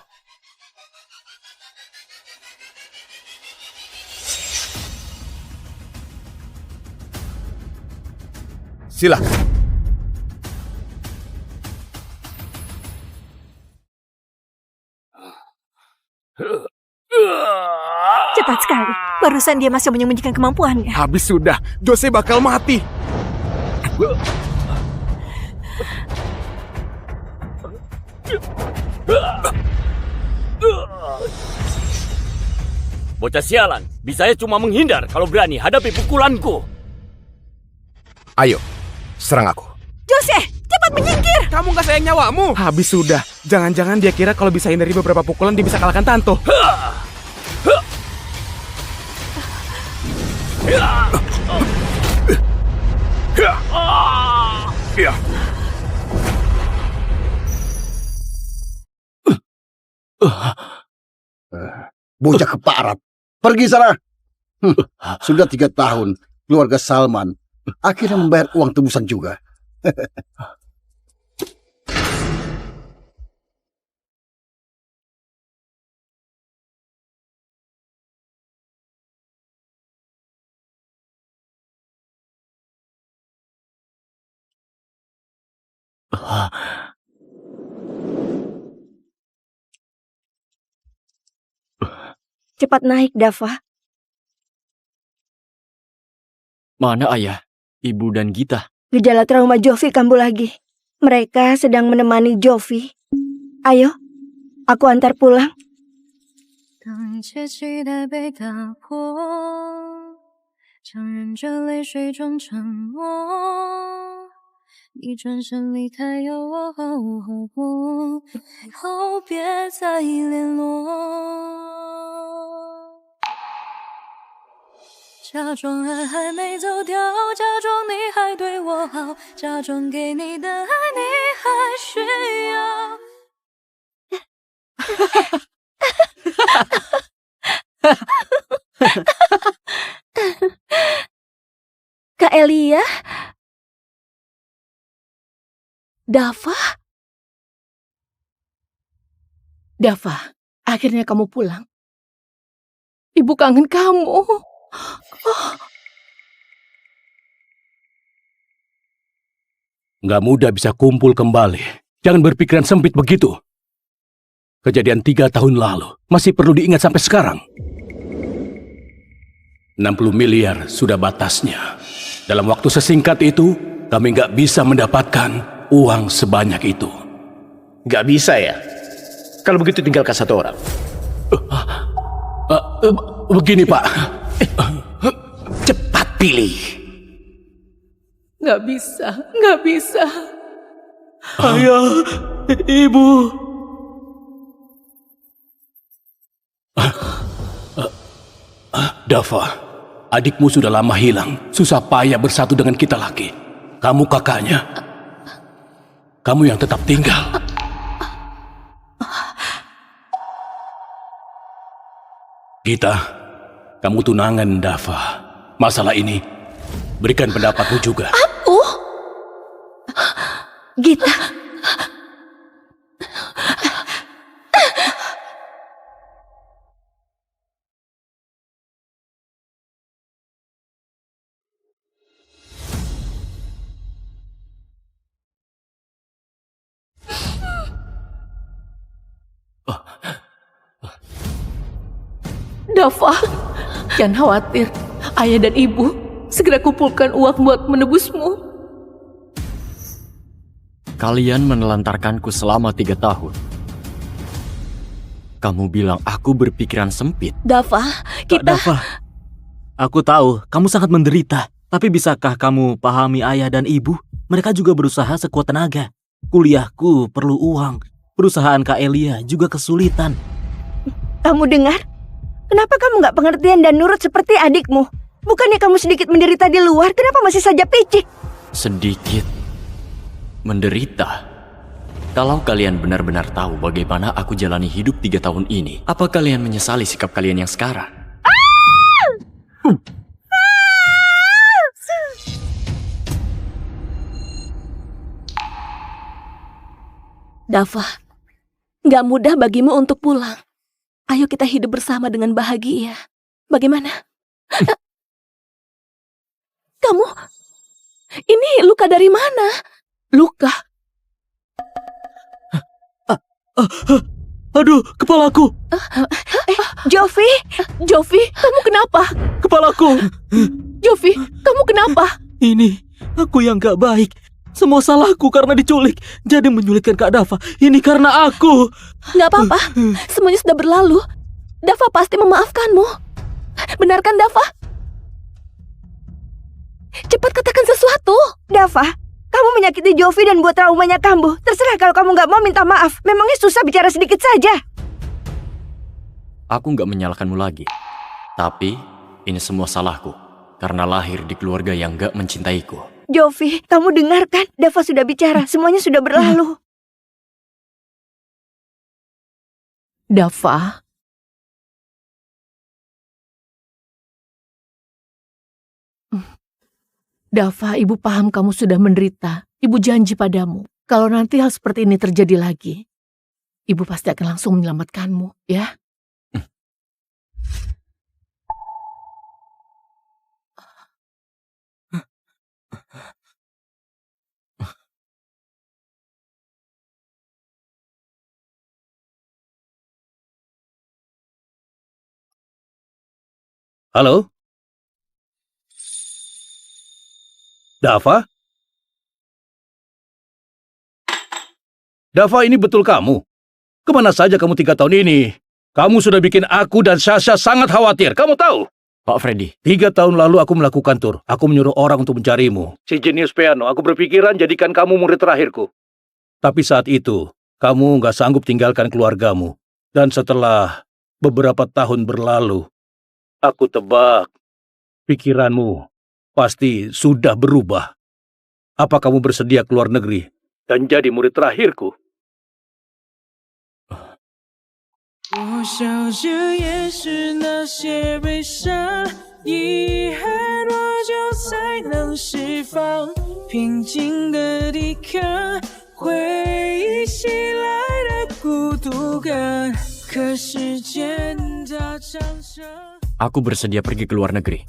Silakan. Cepat sekali. Barusan dia masih menyembunyikan kemampuannya. Habis sudah. Jose bakal mati. Bocah sialan, bisanya cuma menghindar kalau berani hadapi pukulanku. Ayo, serang aku. Jose, cepat menyingkir. Kamu nggak sayang nyawamu. Habis sudah. Jangan-jangan dia kira kalau bisa hindari beberapa pukulan dia bisa kalahkan Tanto. Bocah keparat. Pergi sana. Sudah 3 tahun keluarga Salman akhirnya membayar uang tebusan juga. Cepat naik, Dava. Mana ayah, ibu dan Gita? Gejala trauma Jovi kambuh lagi. Mereka sedang menemani Jovi. Ayo, aku antar pulang. 当一切期待被打破，强忍着泪水装沉默，你转身离开，有我和我和我，以后别再联络。假装爱还没走掉，假装你还对我好，假装给你的爱你还需要。 Kak Elia? Dava? Dava, akhirnya kamu pulang. Ibu kangen kamu. Nggak mudah bisa kumpul kembali. Jangan berpikiran sempit begitu. Kejadian 3 tahun lalu masih perlu diingat sampai sekarang. 60 miliar sudah batasnya. Dalam waktu sesingkat itu, kami nggak bisa mendapatkan uang sebanyak itu. Nggak bisa ya? Kalau begitu tinggalkan satu orang. Begini Pak, cepat pilih. Nggak bisa, nggak bisa. Ayah, Ibu. Dava, adikmu sudah lama hilang. Susah payah bersatu dengan kita lagi. Kamu kakaknya. Kamu yang tetap tinggal. Gita, kamu tunangan Dava. Masalah ini, berikan pendapatmu juga. Aku? Gita. Dava, jangan khawatir. Ayah dan ibu segera kumpulkan uang buat menebusmu. Kalian menelantarkanku selama 3 tahun. Kamu bilang aku berpikiran sempit. Dava, kita... Dava, aku tahu kamu sangat menderita. Tapi bisakah kamu pahami ayah dan ibu? Mereka juga berusaha sekuat tenaga. Kuliahku perlu uang. Perusahaan Kak Elia juga kesulitan. Kamu dengar? Kenapa kamu nggak pengertian dan nurut seperti adikmu? Bukannya kamu sedikit menderita di luar, kenapa masih saja picik? Sedikit menderita? Kalau kalian benar-benar tahu bagaimana aku jalani hidup 3 tahun ini, apa kalian menyesali sikap kalian yang sekarang? Dava, nggak mudah bagimu untuk pulang. Ayo kita hidup bersama dengan bahagia. Bagaimana? Kamu? Ini luka dari mana? Luka? Aduh, kepalaku. Jovi? Jovi, kamu kenapa? Kepalaku. Jovi, kamu kenapa? Ini, aku yang gak baik. Semua salahku karena diculik. Jadi menyulitkan Kak Dava. Ini karena aku. Gak apa-apa, semuanya sudah berlalu. Dava pasti memaafkanmu. Benar kan, Dava? Cepat katakan sesuatu. Dava, kamu menyakiti Jovi dan buat traumanya kambuh. Terserah kalau kamu nggak mau minta maaf. Memangnya susah bicara sedikit saja. Aku nggak menyalahkanmu lagi. Tapi, ini semua salahku. Karena lahir di keluarga yang nggak mencintaiku. Jovi, kamu dengarkan. Dava sudah bicara. Semuanya sudah berlalu. Dava. Dava, ibu paham kamu sudah menderita. Ibu janji padamu, kalau nanti hal seperti ini terjadi lagi, ibu pasti akan langsung menyelamatkanmu, ya? Halo? Dava? Dava, ini betul kamu? Kemana saja kamu 3 tahun ini? Kamu sudah bikin aku dan Sasha sangat khawatir, kamu tahu? Pak Freddy. 3 tahun lalu aku melakukan tur. Aku menyuruh orang untuk mencarimu. Si jenius piano, aku berpikiran jadikan kamu murid terakhirku. Tapi saat itu, kamu nggak sanggup tinggalkan keluargamu. Dan setelah beberapa tahun berlalu, aku tebak pikiranmu pasti sudah berubah. Apa kamu bersedia keluar negeri dan jadi murid terakhirku? 我笑着掩饰那些悲伤，遗憾多久才能释放？平静的抵抗回忆袭来的孤独感。可时间它长着。 Aku bersedia pergi ke luar negeri.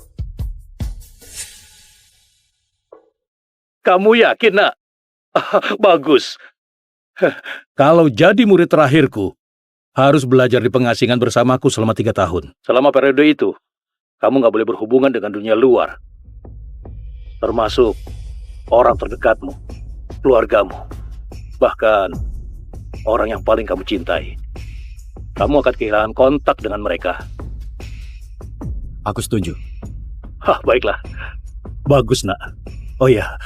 Kamu yakin, nak? Bagus. Kalau jadi murid terakhirku, harus belajar di pengasingan bersamaku selama 3 tahun. Selama periode itu, kamu nggak boleh berhubungan dengan dunia luar. Termasuk orang terdekatmu, keluargamu, bahkan orang yang paling kamu cintai. Kamu akan kehilangan kontak dengan mereka. Aku setuju. Hah, baiklah. Bagus, nak. Oh ya,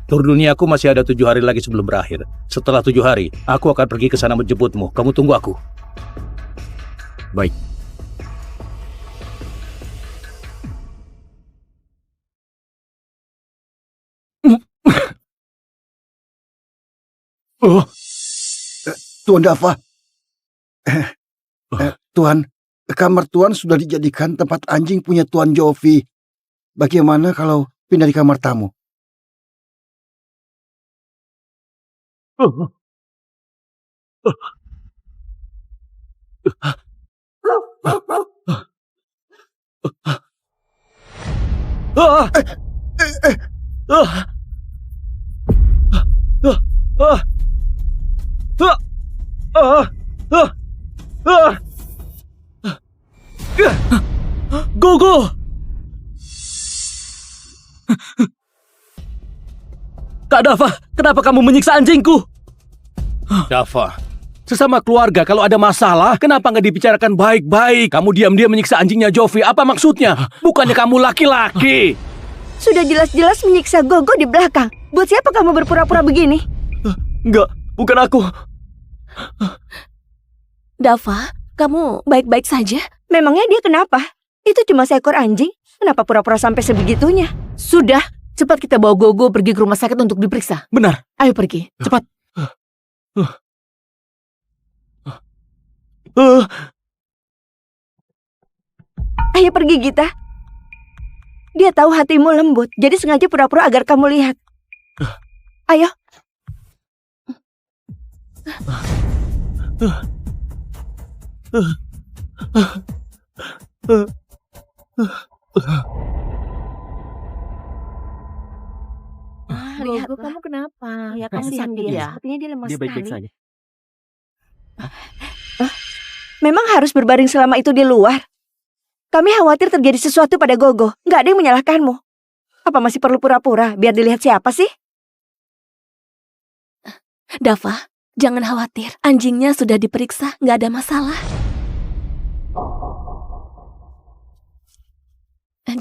tur duniaku masih ada 7 hari lagi sebelum berakhir. Setelah 7 hari, aku akan pergi ke sana menjemputmu. Kamu tunggu aku. Baik. Oh, Tuan Dava. Tuan, kamar Tuan sudah dijadikan tempat anjing punya Tuan Jovi. Bagaimana kalau pindah di kamar tamu? Gogo! Kak Dava, kenapa kamu menyiksa anjingku? Dava, sesama keluarga kalau ada masalah, kenapa nggak dibicarakan baik-baik? Kamu diam-diam menyiksa anjingnya Jovi, apa maksudnya? Bukannya kamu laki-laki. Sudah jelas-jelas menyiksa Gogo di belakang. Buat siapa kamu berpura-pura begini? Enggak, bukan aku. Dava, kamu baik-baik saja? Memangnya dia kenapa? Itu cuma seekor anjing. Kenapa pura-pura sampai sebegitunya? Sudah, cepat kita bawa Gogo pergi ke rumah sakit untuk diperiksa. Benar. Ayo pergi, cepat. Ayo pergi, Gita. Dia tahu hatimu lembut, jadi sengaja pura-pura agar kamu lihat. Ayo. Gogo, kamu kenapa? Ya, Masih kasihan sakit dia. ya? Sepertinya dia lemas Dia baik-baik sekali. saja. Memang harus berbaring selama itu di luar? Kami khawatir terjadi sesuatu pada Gogo. Nggak ada yang menyalahkanmu. Apa masih perlu pura-pura biar dilihat siapa sih? Dava, jangan khawatir. Anjingnya sudah diperiksa, nggak ada masalah.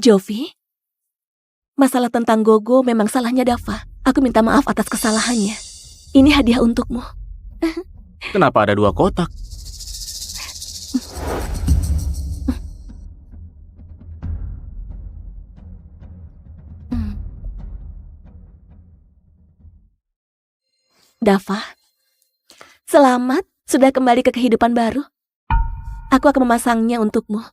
Jovi, masalah tentang Gogo memang salahnya Dava. Aku minta maaf atas kesalahannya. Ini hadiah untukmu. Kenapa ada 2 kotak? Dava, selamat sudah kembali ke kehidupan baru. Aku akan memasangnya untukmu.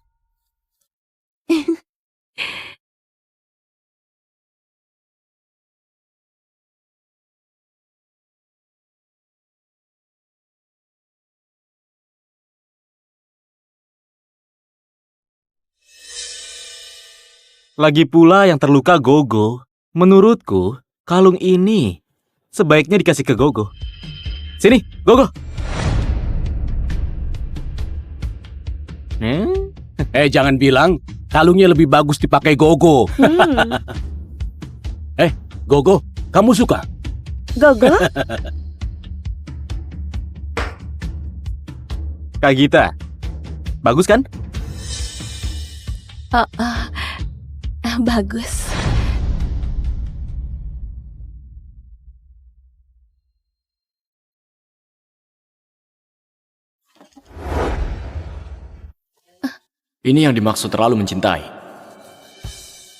Lagi pula yang terluka Gogo. Menurutku, kalung ini sebaiknya dikasih ke Gogo. Sini, Gogo. Jangan bilang kalungnya lebih bagus dipakai Gogo. Gogo, kamu suka? Gogo? Kak Gita, bagus kan? Bagus. Ini yang dimaksud terlalu mencintai.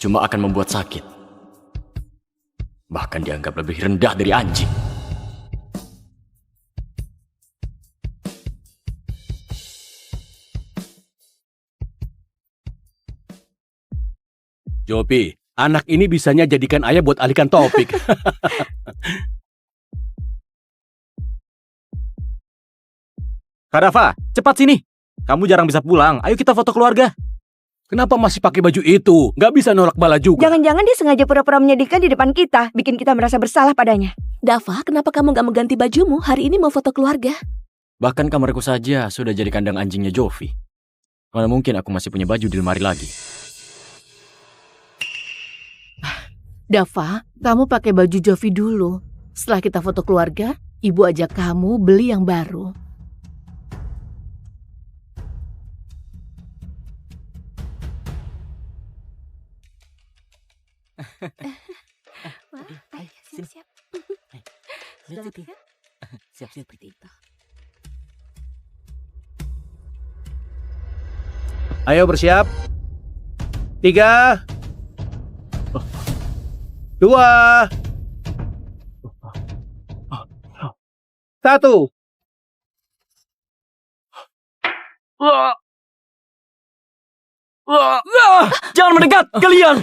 Cuma akan membuat sakit. Bahkan dianggap lebih rendah dari anjing. Jopi, anak ini bisanya jadikan ayah buat alihkan topik. Kak Dava, cepat sini. Kamu jarang bisa pulang. Ayo kita foto keluarga. Kenapa masih pakai baju itu? Nggak bisa nolak bala juga. Jangan-jangan dia sengaja pura-pura menyedihkan di depan kita, bikin kita merasa bersalah padanya. Dava, kenapa kamu gak mengganti bajumu? Hari ini mau foto keluarga. Bahkan kamarku saja sudah jadi kandang anjingnya Jovi. Mana mungkin aku masih punya baju di lemari lagi. Dava, kamu pakai baju Jovi dulu. Setelah kita foto keluarga, ibu ajak kamu beli yang baru. Siap-siap. Siap-siap. Ayo bersiap. 3, 2, 1. Jangan mendekat, kalian!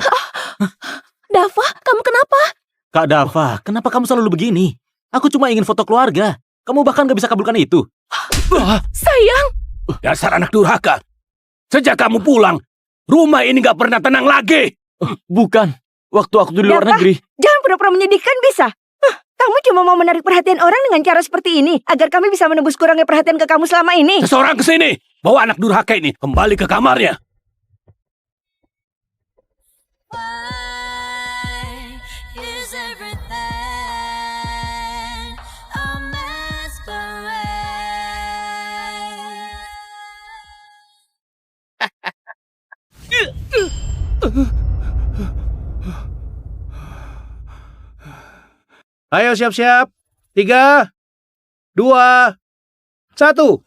Dava, kamu kenapa? Kak Dava, kenapa kamu selalu begini? Aku cuma ingin foto keluarga. Kamu bahkan gak bisa kabulkan itu. Sayang! Dasar anak durhaka. Sejak kamu pulang, rumah ini gak pernah tenang lagi. Bukan, waktu aku di luar Dava, negeri. Jangan pura-pura menyedihkan bisa. Kamu cuma mau menarik perhatian orang dengan cara seperti ini, agar kami bisa menebus kurangnya perhatian ke kamu selama ini. Seseorang kesini, bawa anak durhaka ini kembali ke kamarnya. Ayo siap-siap. 3, 2, 1.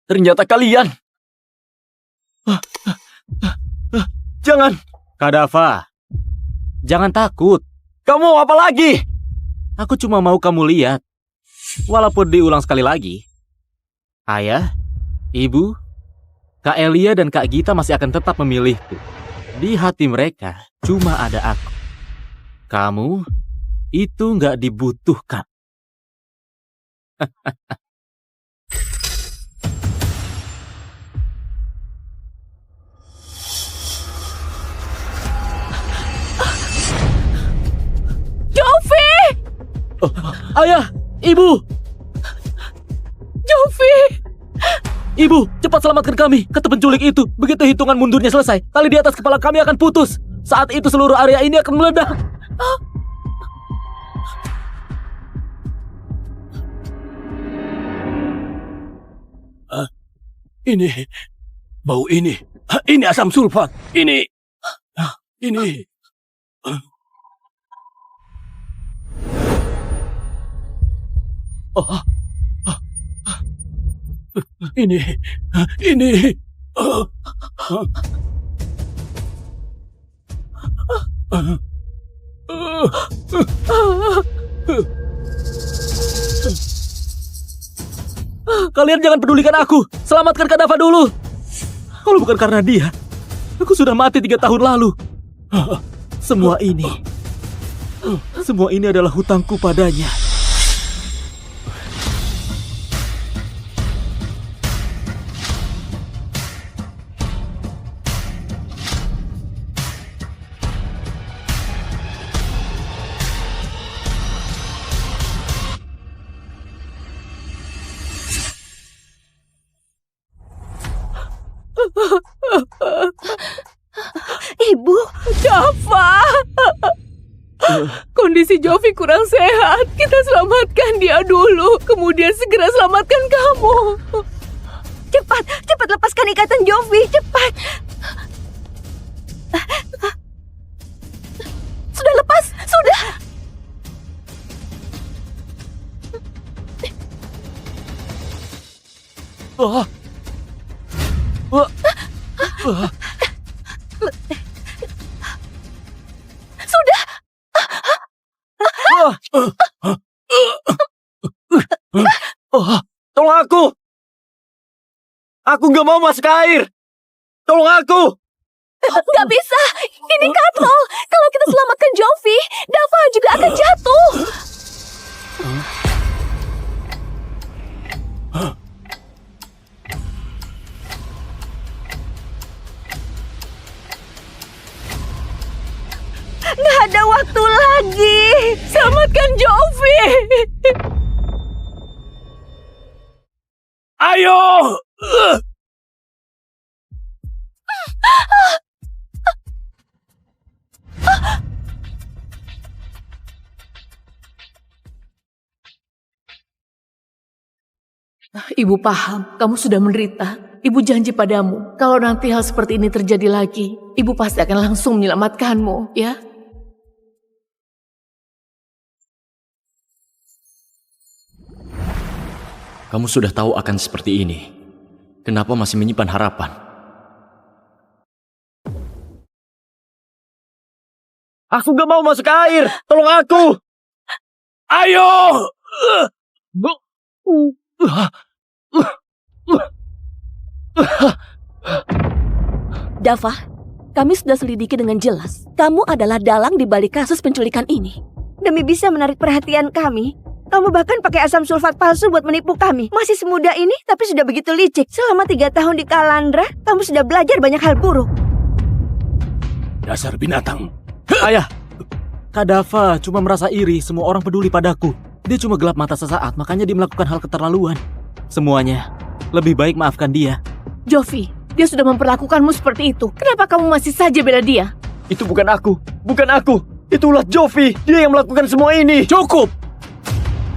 Ternyata kalian. Jangan. Kak Dava, jangan takut. Kamu mau apa lagi? Aku cuma mau kamu lihat. Walaupun diulang sekali lagi. Ayah, Ibu, Kak Elia dan Kak Gita masih akan tetap memilihku. Di hati mereka cuma ada aku. Kamu itu nggak dibutuhkan. Jovi! Ayah, Ibu! Jovi! Ibu, cepat selamatkan kami. Kata penculik itu, begitu hitungan mundurnya selesai, tali di atas kepala kami akan putus. Saat itu seluruh area ini akan meledak. Ini, bau ini. Ini asam sulfat. Ini. Ini. Kalian jangan pedulikan aku. Selamatkan Kak Dava dulu. Kalau bukan karena dia, aku sudah mati 3 tahun lalu. Semua ini adalah hutangku padanya. kondisi Jovi kurang sehat. Kita selamatkan dia dulu, kemudian segera selamatkan kamu. Cepat, cepat lepaskan ikatan Jovi, cepat. Sudah lepas, sudah. Sudah. Tolong aku! Aku nggak mau masuk air! Tolong aku! Nggak bisa, ini katrol. Kalau kita selamatkan Jovi, Dava juga akan jatuh. Nggak ada waktu lagi. Selamatkan Jovi. Ayo! Ibu paham, kamu sudah menderita. Ibu janji padamu, kalau nanti hal seperti ini terjadi lagi, Ibu pasti akan langsung menyelamatkanmu, ya? Kamu sudah tahu akan seperti ini. Kenapa masih menyimpan harapan? Aku gak mau masuk air! Tolong aku! Ayo! Dava, kami sudah selidiki dengan jelas. Kamu adalah dalang di balik kasus penculikan ini. Demi bisa menarik perhatian kami, kamu bahkan pakai asam sulfat palsu buat menipu kami. Masih semudah ini, tapi sudah begitu licik. Selama 3 tahun di Kalandra, kamu sudah belajar banyak hal buruk. Dasar binatang. Ayah, Kak Dava cuma merasa iri semua orang peduli padaku. Dia cuma gelap mata sesaat, makanya dia melakukan hal keterlaluan. Semuanya, lebih baik maafkan dia. Jovi, dia sudah memperlakukanmu seperti itu. Kenapa kamu masih saja bela dia? Itu bukan aku, bukan aku. Itulah Jovi, dia yang melakukan semua ini. Cukup!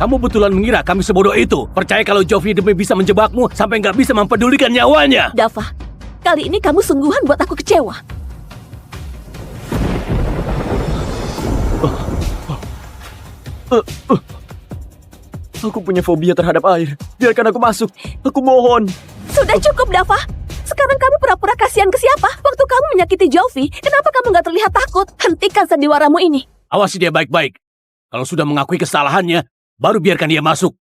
Kamu betulan mengira kami sebodoh itu? Percaya kalau Jovi demi bisa menjebakmu sampai nggak bisa mempedulikan nyawanya? Dava, kali ini kamu sungguhan buat aku kecewa. Aku punya fobia terhadap air. Biarkan aku masuk. Aku mohon. Sudah cukup, Dava. Sekarang kamu pura-pura kasihan ke siapa? Waktu kamu menyakiti Jovi, kenapa kamu nggak terlihat takut? Hentikan sandiwaramu ini. Awasi dia baik-baik. Kalau sudah mengakui kesalahannya, baru biarkan dia masuk.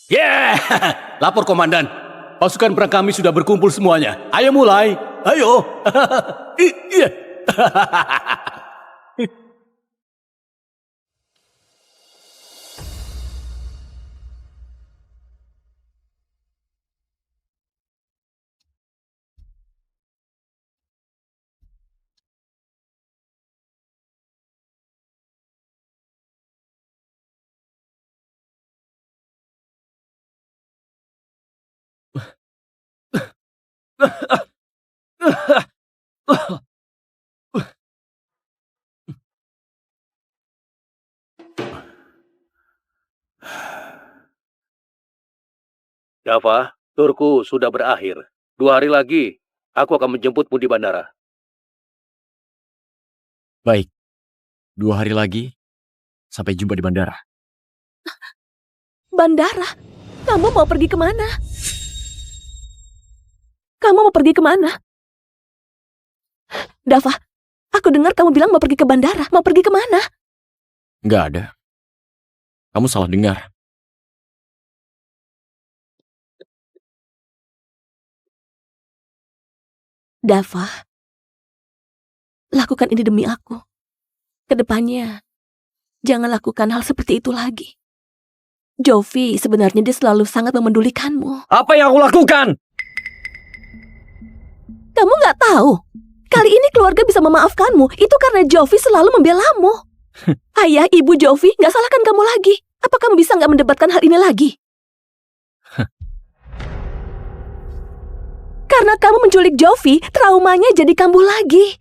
Yeah! Lapor komandan. Pasukan perang kami sudah berkumpul semuanya. Ayo mulai. Ayo. Iya. Dava, turku sudah berakhir. 2 hari lagi, aku akan menjemputmu di bandara. Baik, 2 hari lagi, sampai jumpa di bandara. Bandara? Kamu mau pergi kemana? Kamu mau pergi kemana? Dava, aku dengar kamu bilang mau pergi ke bandara. Mau pergi kemana? Nggak ada. Kamu salah dengar. Dava, lakukan ini demi aku. Kedepannya, jangan lakukan hal seperti itu lagi. Jovi, sebenarnya dia selalu sangat memendulikanmu. Apa yang aku lakukan? Kamu nggak tahu? Kali ini keluarga bisa memaafkanmu. Itu karena Jovi selalu membelamu. Ayah, ibu Jovi nggak salahkan kamu lagi. Apa kamu bisa nggak mendebatkan hal ini lagi? Karena kamu menculik Jovi, traumanya jadi kambuh lagi.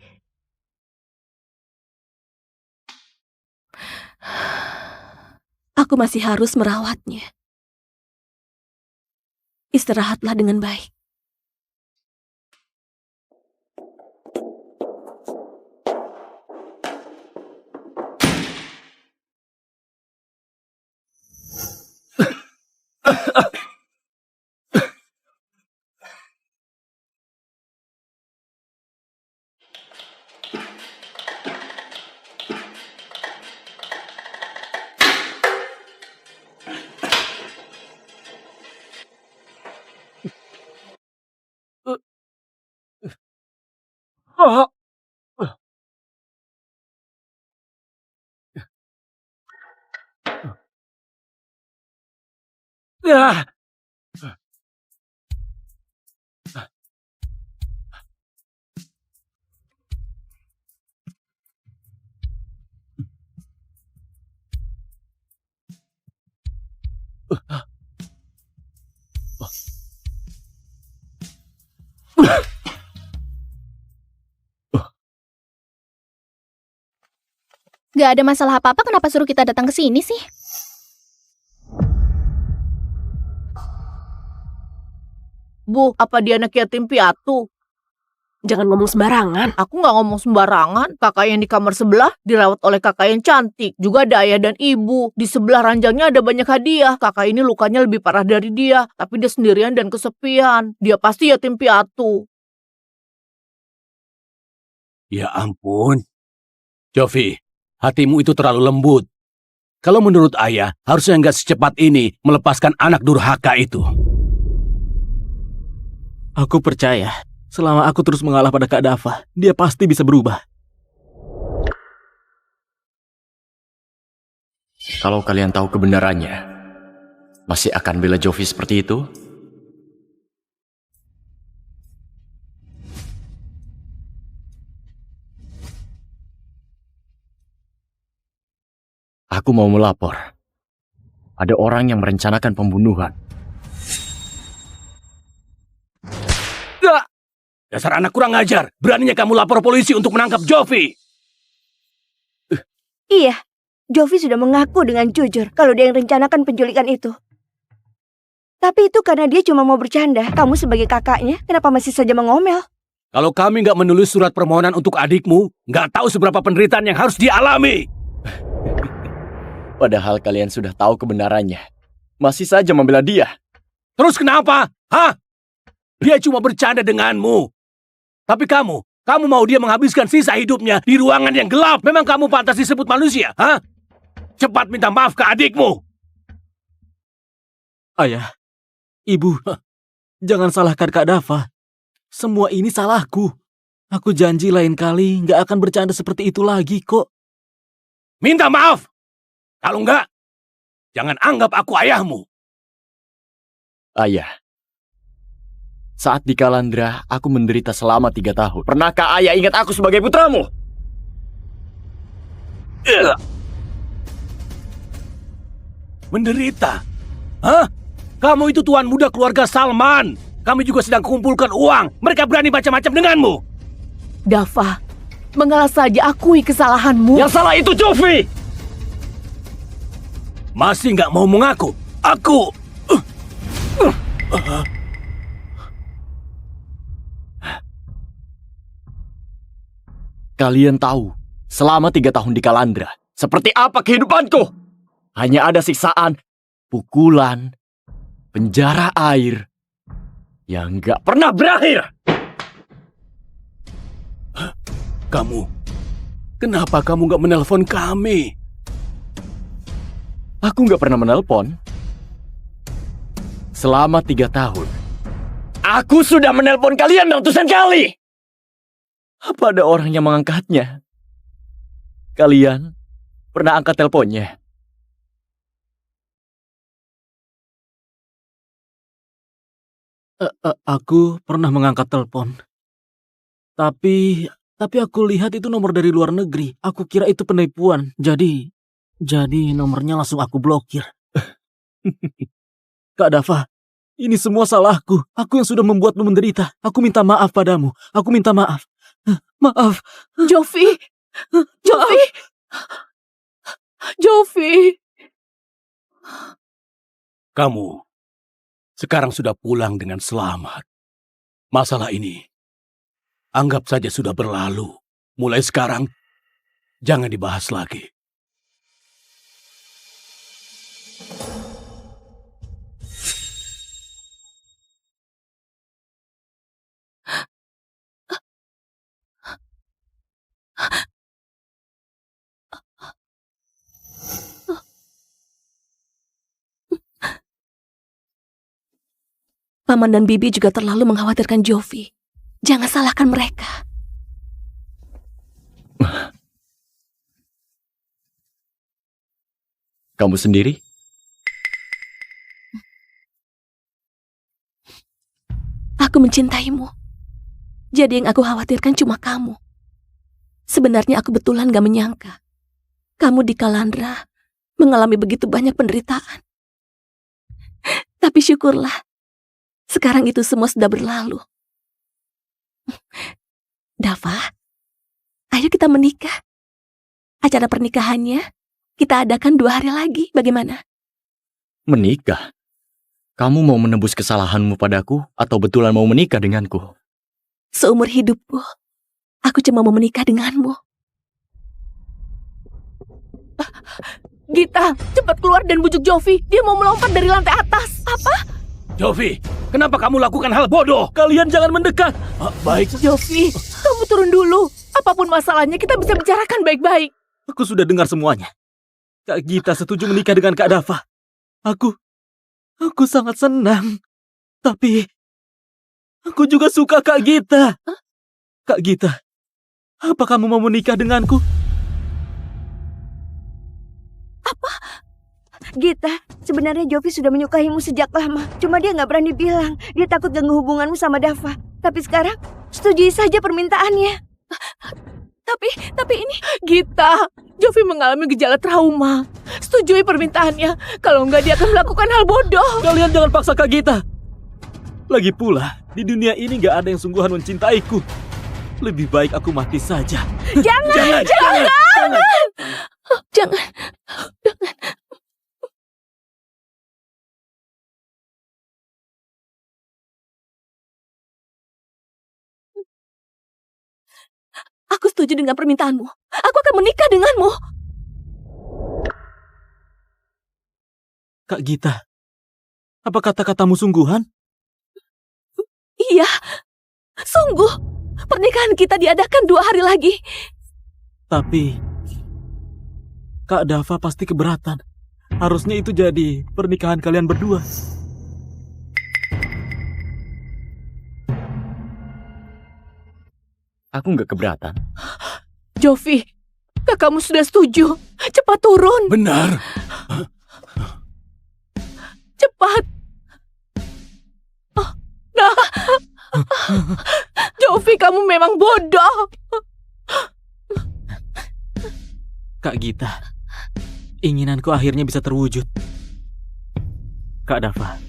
Aku masih harus merawatnya. Istirahatlah dengan baik. Gak ada masalah apa-apa, kenapa suruh kita datang ke sini sih? Bu, apa dia anak yatim piatu? Jangan ngomong sembarangan. Aku nggak ngomong sembarangan. Kakak yang di kamar sebelah dirawat oleh kakak yang cantik. Juga ada ayah dan ibu. Di sebelah ranjangnya ada banyak hadiah. Kakak ini lukanya lebih parah dari dia. Tapi dia sendirian dan kesepian. Dia pasti yatim piatu. Ya ampun. Jovi, hatimu itu terlalu lembut. Kalau menurut ayah, harusnya nggak secepat ini melepaskan anak durhaka itu. Aku percaya, selama aku terus mengalah pada Kak Dava, dia pasti bisa berubah. Kalau kalian tahu kebenarannya, masih akan bela Jovi seperti itu? Aku mau melapor. Ada orang yang merencanakan pembunuhan. Dasar anak kurang ajar. Beraninya kamu lapor polisi untuk menangkap Jovi. Iya, Jovi sudah mengaku dengan jujur kalau dia yang rencanakan penculikan itu. Tapi itu karena dia cuma mau bercanda. Kamu sebagai kakaknya, kenapa masih saja mengomel? Kalau kami nggak menulis surat permohonan untuk adikmu, nggak tahu seberapa penderitaan yang harus dialami. Padahal kalian sudah tahu kebenarannya. Masih saja membela dia. Terus kenapa? Hah? Dia cuma bercanda denganmu. Tapi kamu mau dia menghabiskan sisa hidupnya di ruangan yang gelap. Memang kamu pantas disebut manusia, hah? Cepat minta maaf ke adikmu. Ayah, ibu, jangan salahkan Kak Dava. Semua ini salahku. Aku janji lain kali nggak akan bercanda seperti itu lagi kok. Minta maaf. Kalau enggak, jangan anggap aku ayahmu. Ayah, saat di Kalandra, aku menderita selama 3 tahun. Pernahkah ayah ingat aku sebagai putramu? Menderita? Hah? Kamu itu tuan muda keluarga Salman. Kami juga sedang kumpulkan uang. Mereka berani macam-macam denganmu. Dava, mengalah saja, akui kesalahanmu. Yang salah itu Jovi. Masih nggak mau mengaku? Aku... Kalian tahu, selama 3 tahun di Kalandra, seperti apa kehidupanku? Hanya ada siksaan, pukulan, penjara air, yang nggak pernah berakhir. Kenapa kamu nggak menelpon kami? Aku nggak pernah menelpon. Selama 3 tahun, aku sudah menelpon kalian ratusan kali. Apa ada orang yang mengangkatnya? Kalian pernah angkat teleponnya? Aku pernah mengangkat telepon. Tapi aku lihat itu nomor dari luar negeri. Aku kira itu penipuan. Jadi nomornya langsung aku blokir. Kak Dava, ini semua salahku. Aku yang sudah membuatmu menderita. Aku minta maaf padamu. Aku minta maaf. Maaf. Jovi. Jovi. Jovi. Kamu sekarang sudah pulang dengan selamat. Masalah ini anggap saja sudah berlalu. Mulai sekarang jangan dibahas lagi. Paman dan Bibi juga terlalu mengkhawatirkan Jovi. Jangan salahkan mereka. Kamu sendiri? Aku mencintaimu. Jadi yang aku khawatirkan cuma kamu. Sebenarnya aku betulan gak menyangka kamu di Kalandra mengalami begitu banyak penderitaan. Tapi syukurlah, sekarang itu semua sudah berlalu. Dava, ayo kita menikah. Acara pernikahannya kita adakan 2 hari lagi, bagaimana? Menikah? Kamu mau menebus kesalahanmu padaku atau betulan mau menikah denganku? Seumur hidupku, aku cuma mau menikah denganmu. Gita, cepat keluar dan bujuk Jovi. Dia mau melompat dari lantai atas. Apa? Jovi, kenapa kamu lakukan hal bodoh? Kalian jangan mendekat. Baik. Jovi, kamu turun dulu. Apapun masalahnya kita bisa bicarakan baik-baik. Aku sudah dengar semuanya. Kak Gita setuju menikah dengan Kak Dava. Aku sangat senang. Tapi aku juga suka Kak Gita. Kak Gita, apa kamu mau menikah denganku? Gita, sebenarnya Jovi sudah menyukaimu sejak lama. Cuma dia nggak berani bilang. Dia takut ganggu hubunganmu sama Dava. Tapi sekarang, setujui saja permintaannya. Tapi ini... Gita, Jovi mengalami gejala trauma. Setujui permintaannya. Kalau enggak dia akan melakukan hal bodoh. Kalian jangan paksa Kak Gita. Lagi pula, di dunia ini nggak ada yang sungguhan mencintaiku. Lebih baik aku mati saja. Jangan. Aku setuju dengan permintaanmu. Aku akan menikah denganmu. Kak Gita, apa kata-katamu sungguhan? Iya, sungguh. Pernikahan kita diadakan 2 hari lagi. Tapi Kak Dava pasti keberatan. Harusnya itu jadi pernikahan kalian berdua. Aku nggak keberatan. Jovi, kakakmu sudah setuju. Cepat turun. Benar. Cepat. Nah, Jovi, kamu memang bodoh. Kak Gita, inginanku akhirnya bisa terwujud. Kak Dava,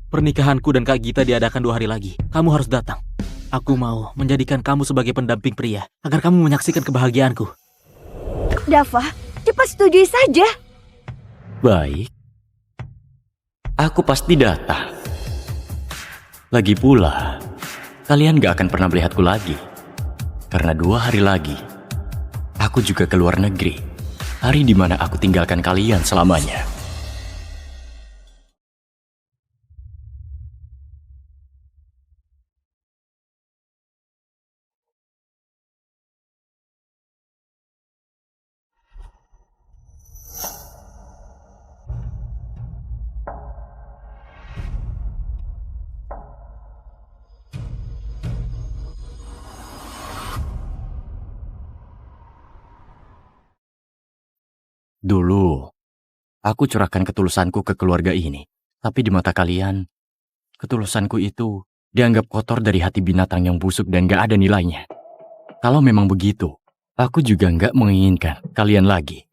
pernikahanku dan Kak Gita diadakan 2 hari lagi. Kamu harus datang. Aku mau menjadikan kamu sebagai pendamping pria, agar kamu menyaksikan kebahagiaanku. Dava, cepat setujui saja. Baik. Aku pasti datang. Lagi pula, kalian gak akan pernah melihatku lagi. Karena 2 hari lagi, aku juga ke luar negeri. Hari di mana aku tinggalkan kalian selamanya. Dulu, aku curahkan ketulusanku ke keluarga ini. Tapi di mata kalian, ketulusanku itu dianggap kotor dari hati binatang yang busuk dan gak ada nilainya. Kalau memang begitu, aku juga nggak menginginkan kalian lagi.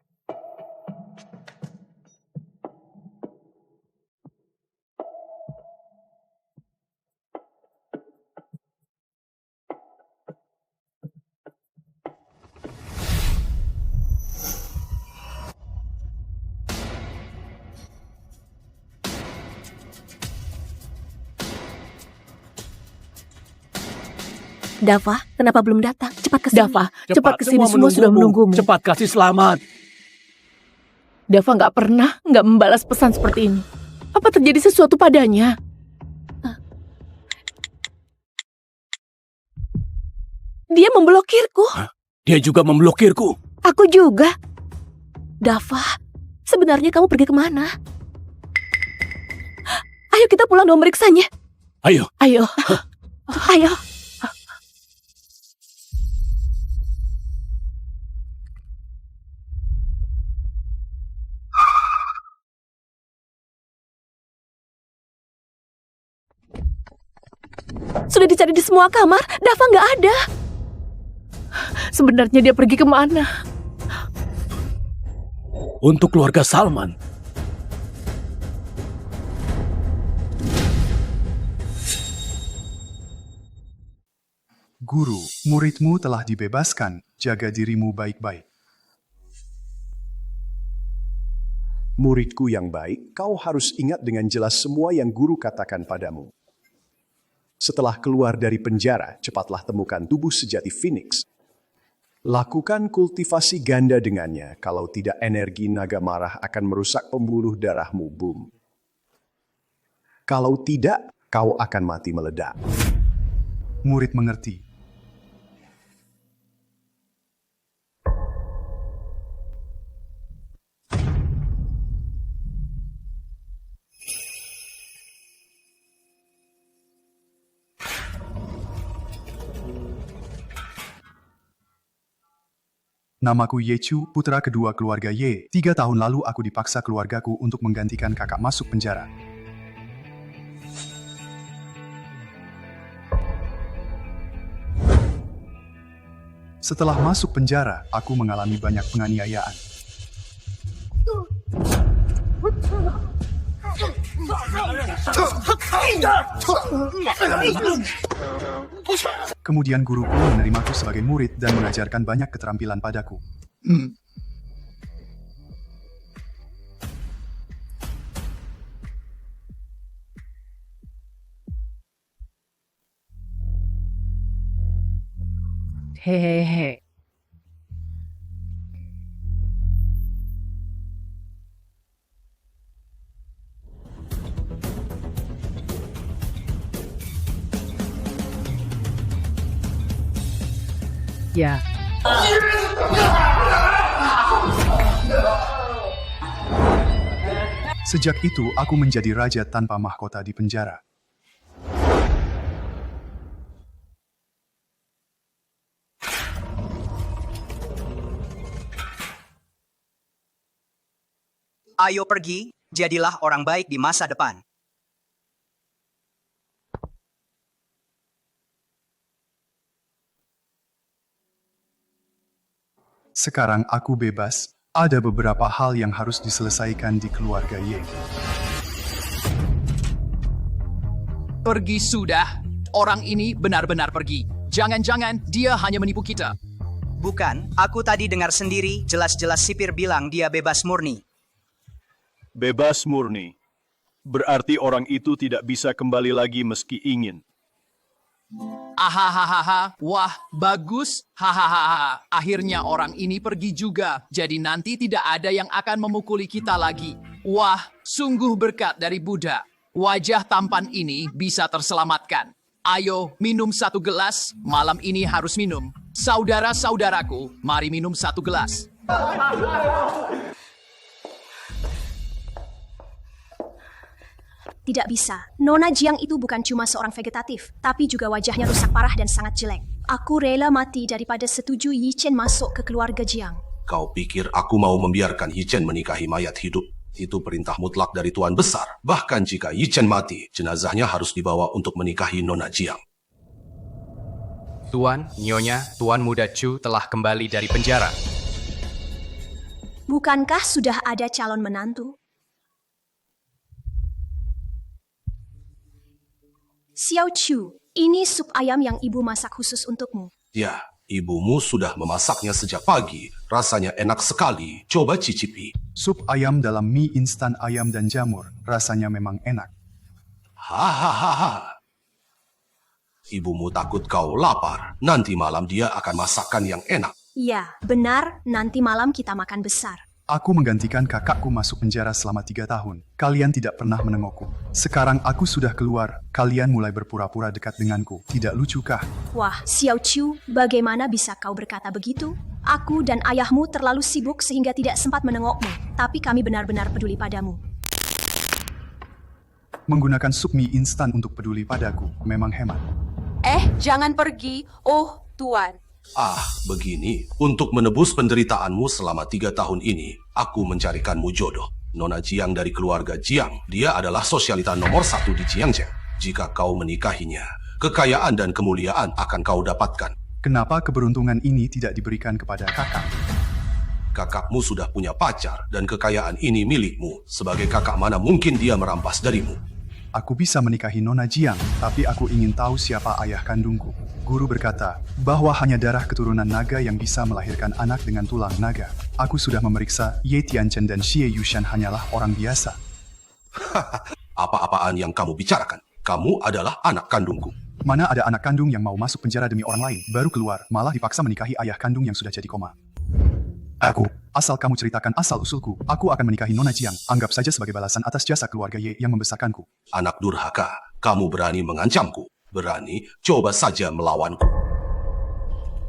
Dava, kenapa belum datang? Cepat ke sini. Dava, cepat ke sini, semua sudah menunggumu. Cepat kasih selamat. Dava nggak membalas pesan seperti ini. Apa terjadi sesuatu padanya? Dia memblokirku. Dia juga memblokirku. Aku juga. Dava, sebenarnya kamu pergi kemana? Ayo kita pulang dong meriksanya. Ayo. Ayo. Ayo. Sudah dicari di semua kamar, Dava nggak ada. Sebenarnya dia pergi kemana? Untuk keluarga Salman. Guru, muridmu telah dibebaskan. Jaga dirimu baik-baik. Muridku yang baik, kau harus ingat dengan jelas semua yang guru katakan padamu. Setelah keluar dari penjara, cepatlah temukan tubuh sejati Phoenix. Lakukan kultivasi ganda dengannya, kalau tidak energi naga marah akan merusak pembuluh darahmu, Boom. Kalau tidak, kau akan mati meledak. Murid mengerti. Namaku Yechu, putra kedua keluarga Ye. 3 tahun lalu aku dipaksa keluargaku untuk menggantikan kakak masuk penjara. Setelah masuk penjara, aku mengalami banyak penganiayaan. Kemudian guruku menerimaku sebagai murid dan mengajarkan banyak keterampilan padaku. Hehehe. Ya. Sejak itu, aku menjadi raja tanpa mahkota di penjara. Ayo pergi, jadilah orang baik di masa depan. Sekarang aku bebas, ada beberapa hal yang harus diselesaikan di keluarga Ye. Pergi sudah. Orang ini benar-benar pergi. Jangan-jangan dia hanya menipu kita. Bukan, aku tadi dengar sendiri, jelas-jelas sipir bilang dia bebas murni. Bebas murni. Berarti orang itu tidak bisa kembali lagi meski ingin. Ahahaha, wah bagus, hahaha. Akhirnya orang ini pergi juga, jadi nanti tidak ada yang akan memukuli kita lagi. Wah, sungguh berkat dari Buddha. Wajah tampan ini bisa terselamatkan. Ayo, minum 1 gelas, malam ini harus minum. Saudara-saudaraku, mari minum 1 gelas. Tidak bisa. Nona Jiang itu bukan cuma seorang vegetatif, tapi juga wajahnya rusak parah dan sangat jelek. Aku rela mati daripada setuju Yi Chen masuk ke keluarga Jiang. Kau pikir aku mau membiarkan Yi Chen menikahi mayat hidup? Itu perintah mutlak dari Tuan Besar. Bahkan jika Yi Chen mati, jenazahnya harus dibawa untuk menikahi Nona Jiang. Tuan, Nyonya, Tuan Muda Chu telah kembali dari penjara. Bukankah sudah ada calon menantu? Xiao Chu, ini sup ayam yang ibu masak khusus untukmu. Ya, ibumu sudah memasaknya sejak pagi. Rasanya enak sekali. Coba cicipi. Sup ayam dalam mie instan ayam dan jamur. Rasanya memang enak. Hahaha. Ibumu takut kau lapar. Nanti malam dia akan masakkan yang enak. Ya, benar. Nanti malam kita makan besar. Aku menggantikan kakakku masuk penjara selama 3 tahun. Kalian tidak pernah menengokku. Sekarang aku sudah keluar. Kalian mulai berpura-pura dekat denganku. Tidak lucukah? Wah, Xiao Chu, bagaimana bisa kau berkata begitu? Aku dan ayahmu terlalu sibuk sehingga tidak sempat menengokmu. Tapi kami benar-benar peduli padamu. Menggunakan sup mie instan untuk peduli padaku memang hemat. Jangan pergi. Oh, Tuan. Begini. Untuk menebus penderitaanmu selama 3 tahun ini, aku mencarikanmu jodoh. Nona Jiang dari keluarga Jiang. Dia adalah sosialita nomor 1 di Jiangzheng. Jika kau menikahinya, kekayaan dan kemuliaan akan kau dapatkan. Kenapa keberuntungan ini tidak diberikan kepada kakak? Kakakmu sudah punya pacar dan kekayaan ini milikmu. Sebagai kakak mana mungkin dia merampas darimu? Aku bisa menikahi Nona Jiang, tapi aku ingin tahu siapa ayah kandungku. Guru berkata bahwa hanya darah keturunan naga yang bisa melahirkan anak dengan tulang naga. Aku sudah memeriksa, Ye Tianchen dan Xie Yushan hanyalah orang biasa. Apa-apaan yang kamu bicarakan? Kamu adalah anak kandungku. Mana ada anak kandung yang mau masuk penjara demi orang lain, baru keluar, malah dipaksa menikahi ayah kandung yang sudah jadi koma. Asal kamu ceritakan asal-usulku, aku akan menikahi Nona Jiang. Anggap saja sebagai balasan atas jasa keluarga Ye yang membesarkanku. Anak durhaka, kamu berani mengancamku. Berani, coba saja melawanku.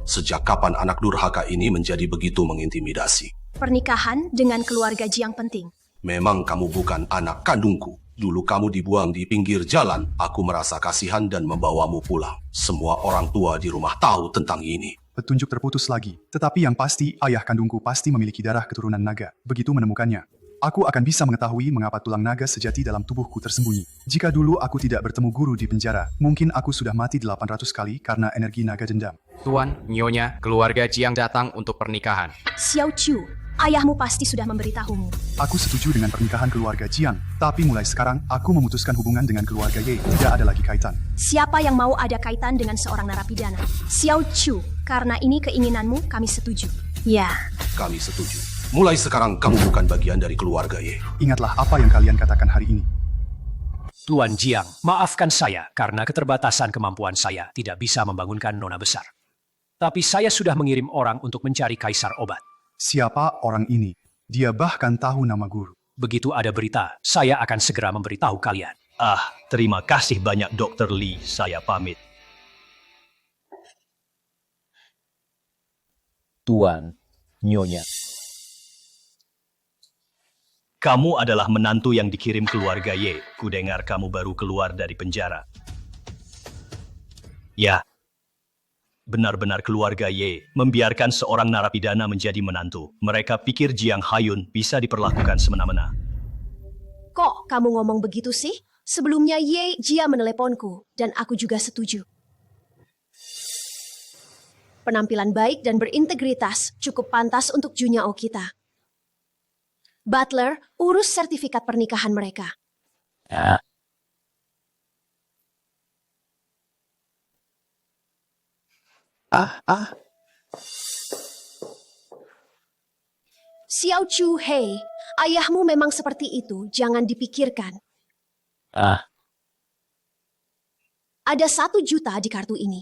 Sejak kapan anak durhaka ini menjadi begitu mengintimidasi? Pernikahan dengan keluarga Jiang penting. Memang kamu bukan anak kandungku. Dulu kamu dibuang di pinggir jalan. Aku merasa kasihan dan membawamu pulang. Semua orang tua di rumah tahu tentang ini. Petunjuk terputus lagi. Tetapi yang pasti, ayah kandungku pasti memiliki darah keturunan naga. Begitu menemukannya, aku akan bisa mengetahui mengapa tulang naga sejati dalam tubuhku tersembunyi. Jika dulu aku tidak bertemu guru di penjara, mungkin aku sudah mati 800 kali karena energi naga dendam. Tuan, Nyonya, keluarga Jiang datang untuk pernikahan. Xiao Chu, ayahmu pasti sudah memberitahumu. Aku setuju dengan pernikahan keluarga Jiang, tapi mulai sekarang aku memutuskan hubungan dengan keluarga Ye. Tidak ada lagi kaitan. Siapa yang mau ada kaitan dengan seorang narapidana? Xiao Chu, karena ini keinginanmu, kami setuju. Ya. Kami setuju. Mulai sekarang kamu bukan bagian dari keluarga Ye. Ingatlah apa yang kalian katakan hari ini. Tuan Jiang, maafkan saya karena keterbatasan kemampuan saya tidak bisa membangunkan nona besar. Tapi saya sudah mengirim orang untuk mencari kaisar obat. Siapa orang ini? Dia bahkan tahu nama guru. Begitu ada berita, saya akan segera memberitahu kalian. Terima kasih banyak Dr. Lee, saya pamit. Tuan, Nyonya. Kamu adalah menantu yang dikirim keluarga Ye. Kudengar kamu baru keluar dari penjara. Ya, benar-benar keluarga Ye membiarkan seorang narapidana menjadi menantu. Mereka pikir Jiang Haiyun bisa diperlakukan semena-mena. Kok kamu ngomong begitu sih? Sebelumnya Ye Jia meneleponku, dan aku juga setuju. Penampilan baik dan berintegritas cukup pantas untuk Junyao kita. Butler, urus sertifikat pernikahan mereka. Xiao Chu Hei, ayahmu memang seperti itu, jangan dipikirkan. Ada 1 juta di kartu ini.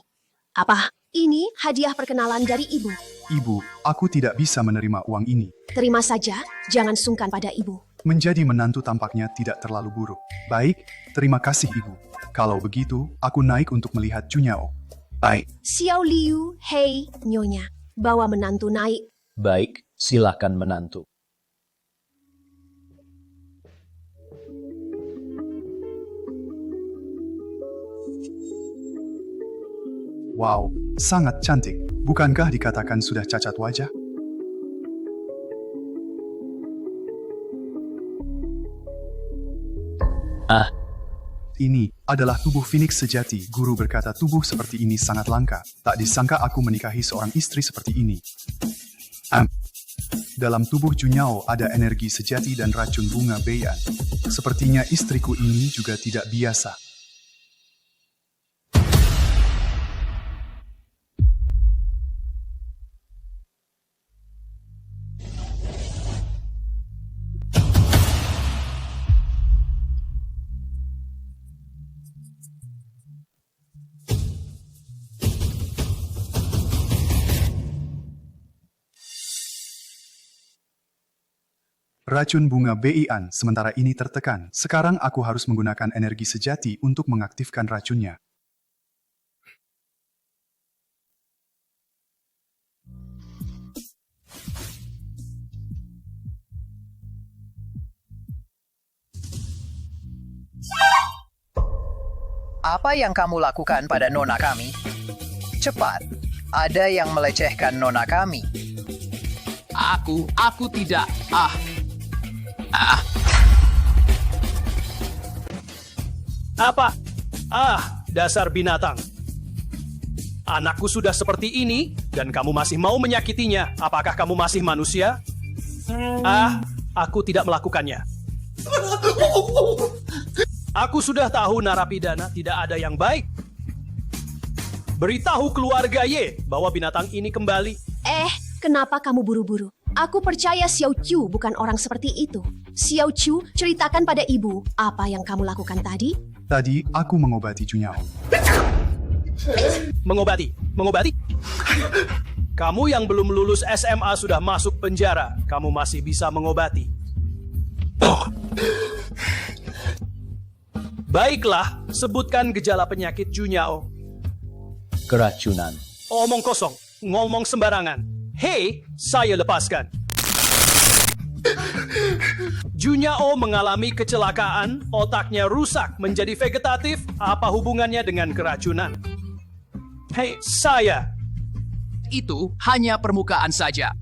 Apa? Ini hadiah perkenalan dari ibu. Ibu, aku tidak bisa menerima uang ini. Terima saja, jangan sungkan pada ibu. Menjadi menantu tampaknya tidak terlalu buruk. Baik, terima kasih ibu. Kalau begitu, aku naik untuk melihat Junyao. Baik. Xiao Liu, Hei, Nyonya, bawa menantu naik. Baik, silakan menantu. Wow, sangat cantik. Bukankah dikatakan sudah cacat wajah? Ini adalah tubuh Phoenix sejati. Guru berkata tubuh seperti ini sangat langka. Tak disangka aku menikahi seorang istri seperti ini. Dalam tubuh Junyao ada energi sejati dan racun bunga Bei'an. Sepertinya istriku ini juga tidak biasa. Racun bunga Bei'an sementara ini tertekan. Sekarang aku harus menggunakan energi sejati untuk mengaktifkan racunnya. Apa yang kamu lakukan pada nona kami? Cepat, ada yang melecehkan nona kami. Aku tidak. Apa? Dasar binatang. Anakku sudah seperti ini, dan kamu masih mau menyakitinya. Apakah kamu masih manusia? Aku tidak melakukannya. Aku sudah tahu narapidana tidak ada yang baik. Beritahu keluarga Ye bahwa binatang ini kembali. Kenapa kamu buru-buru? Aku percaya Xiao Qiu bukan orang seperti itu. Xiao Qiu, ceritakan pada ibu apa yang kamu lakukan tadi. Tadi aku mengobati Junyao. Mengobati? Kamu yang belum lulus SMA sudah masuk penjara. Kamu masih bisa mengobati. Baiklah, sebutkan gejala penyakit Junyao. Keracunan. Omong kosong, ngomong sembarangan. Hei, saya lepaskan. Junyao mengalami kecelakaan, otaknya rusak menjadi vegetatif. Apa hubungannya dengan keracunan? Hei, saya. Itu hanya permukaan saja.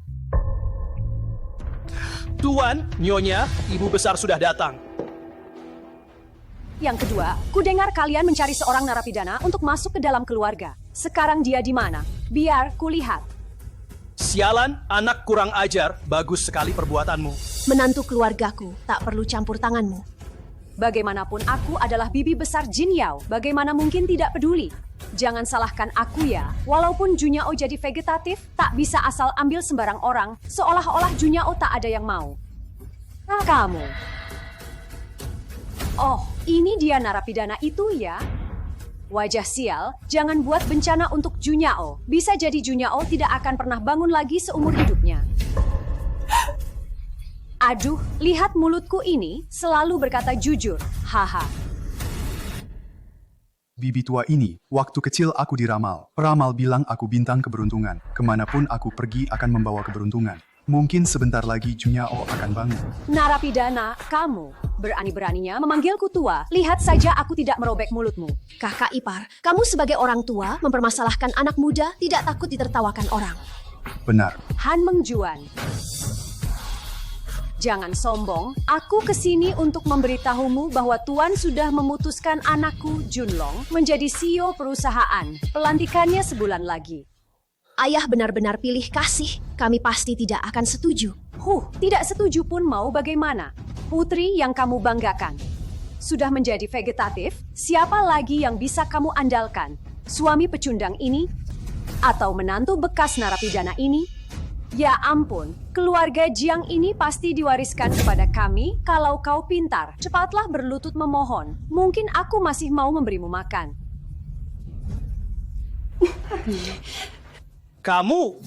Tuan, Nyonya, ibu besar sudah datang. Yang kedua, kudengar kalian mencari seorang narapidana untuk masuk ke dalam keluarga. Sekarang dia di mana? Biar kulihat. Sialan, anak kurang ajar. Bagus sekali perbuatanmu. Menantu keluargaku tak perlu campur tanganmu. Bagaimanapun aku adalah bibi besar Jin Yao. Bagaimana mungkin tidak peduli? Jangan salahkan aku ya. Walaupun Junyao jadi vegetatif, tak bisa asal ambil sembarang orang. Seolah-olah Junyao tak ada yang mau. Nah, kamu. Oh, ini dia narapidana itu ya? Wajah sial, jangan buat bencana untuk Junyao. Bisa jadi Junyao tidak akan pernah bangun lagi seumur hidupnya. Aduh, lihat mulutku ini, selalu berkata jujur. Haha. Bibi tua ini, waktu kecil aku diramal. Peramal bilang aku bintang keberuntungan. Kemanapun aku pergi akan membawa keberuntungan. Mungkin sebentar lagi Junyao akan bangun. Narapidana, kamu berani-beraninya memanggilku tua. Lihat saja aku tidak merobek mulutmu. Kakak ipar, kamu sebagai orang tua mempermasalahkan anak muda tidak takut ditertawakan orang. Benar. Han Mengjuan. Jangan sombong, aku kesini untuk memberitahumu bahwa Tuan sudah memutuskan anakku Junlong menjadi CEO perusahaan. Pelantikannya sebulan lagi. Ayah benar-benar pilih kasih, kami pasti tidak akan setuju. Tidak setuju pun mau bagaimana? Putri yang kamu banggakan. Sudah menjadi vegetatif, siapa lagi yang bisa kamu andalkan? Suami pecundang ini? Atau menantu bekas narapidana ini? Ya ampun, keluarga Jiang ini pasti diwariskan kepada kami kalau kau pintar. Cepatlah berlutut memohon. Mungkin aku masih mau memberimu makan. Kamu.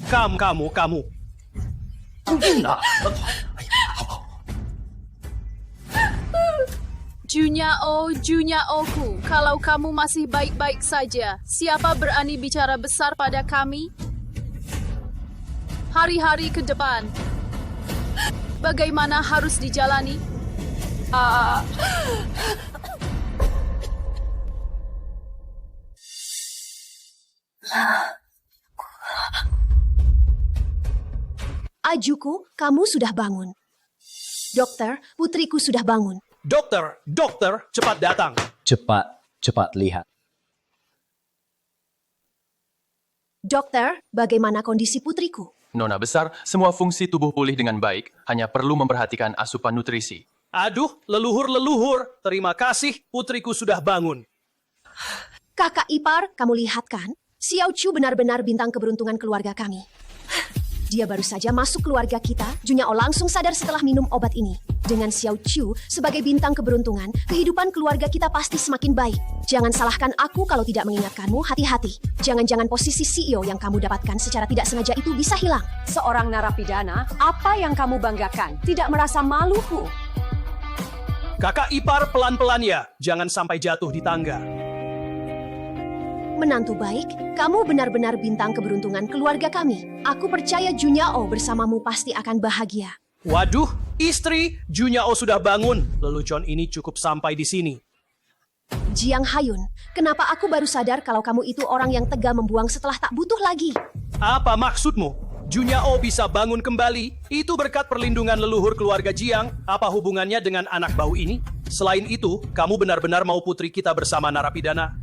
Junyao-ku, kalau kamu masih baik-baik saja, siapa berani bicara besar pada kami? Hari-hari ke depan, bagaimana harus dijalani? Ajuku, kamu sudah bangun. Dokter, putriku sudah bangun. Dokter, cepat datang. Cepat lihat. Dokter, bagaimana kondisi putriku? Nona besar, semua fungsi tubuh pulih dengan baik, hanya perlu memperhatikan asupan nutrisi. Aduh, leluhur, terima kasih, putriku sudah bangun. Kakak ipar, kamu lihat kan? Xiao Chu benar-benar bintang keberuntungan keluarga kami. Dia baru saja masuk keluarga kita, Junyao langsung sadar setelah minum obat ini. Dengan Xiao Chu sebagai bintang keberuntungan, kehidupan keluarga kita pasti semakin baik. Jangan salahkan aku kalau tidak mengingatkanmu, hati-hati. Jangan-jangan posisi CEO yang kamu dapatkan secara tidak sengaja itu bisa hilang. Seorang narapidana, apa yang kamu banggakan? Tidak merasa malu, Hu? Kakak ipar pelan-pelan ya, jangan sampai jatuh di tangga. Menantu baik, kamu benar-benar bintang keberuntungan keluarga kami. Aku percaya Junyao bersamamu pasti akan bahagia. Waduh, istri, Junyao sudah bangun. Lelucon ini cukup sampai di sini. Jiang Hayun, kenapa aku baru sadar kalau kamu itu orang yang tega membuang setelah tak butuh lagi? Apa maksudmu? Junyao bisa bangun kembali, itu berkat perlindungan leluhur keluarga Jiang. Apa hubungannya dengan anak bau ini? Selain itu, kamu benar-benar mau putri kita bersama narapidana?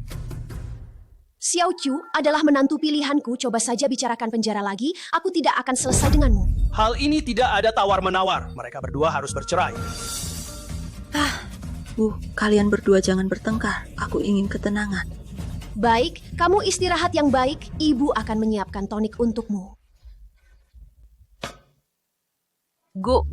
Xiao Chu adalah menantu pilihanku, coba saja bicarakan penjara lagi, aku tidak akan selesai denganmu. Hal ini tidak ada tawar-menawar, mereka berdua harus bercerai. Bu, kalian berdua jangan bertengkar, aku ingin ketenangan. Baik, kamu istirahat yang baik, ibu akan menyiapkan tonik untukmu. Go.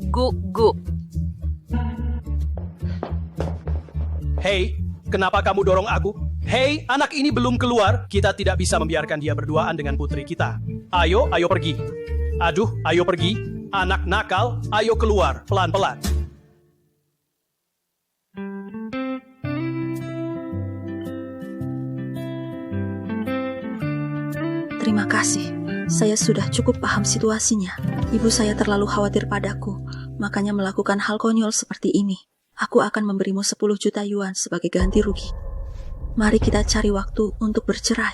Hei, kenapa kamu dorong aku? Hei, anak ini belum keluar. Kita tidak bisa membiarkan dia berduaan dengan putri kita. Ayo pergi. Aduh, ayo pergi. Anak nakal, ayo keluar, pelan-pelan. Terima kasih. Saya sudah cukup paham situasinya. Ibu saya terlalu khawatir padaku, makanya melakukan hal konyol seperti ini. Aku akan memberimu 10 juta yuan sebagai ganti rugi. Mari kita cari waktu untuk bercerai.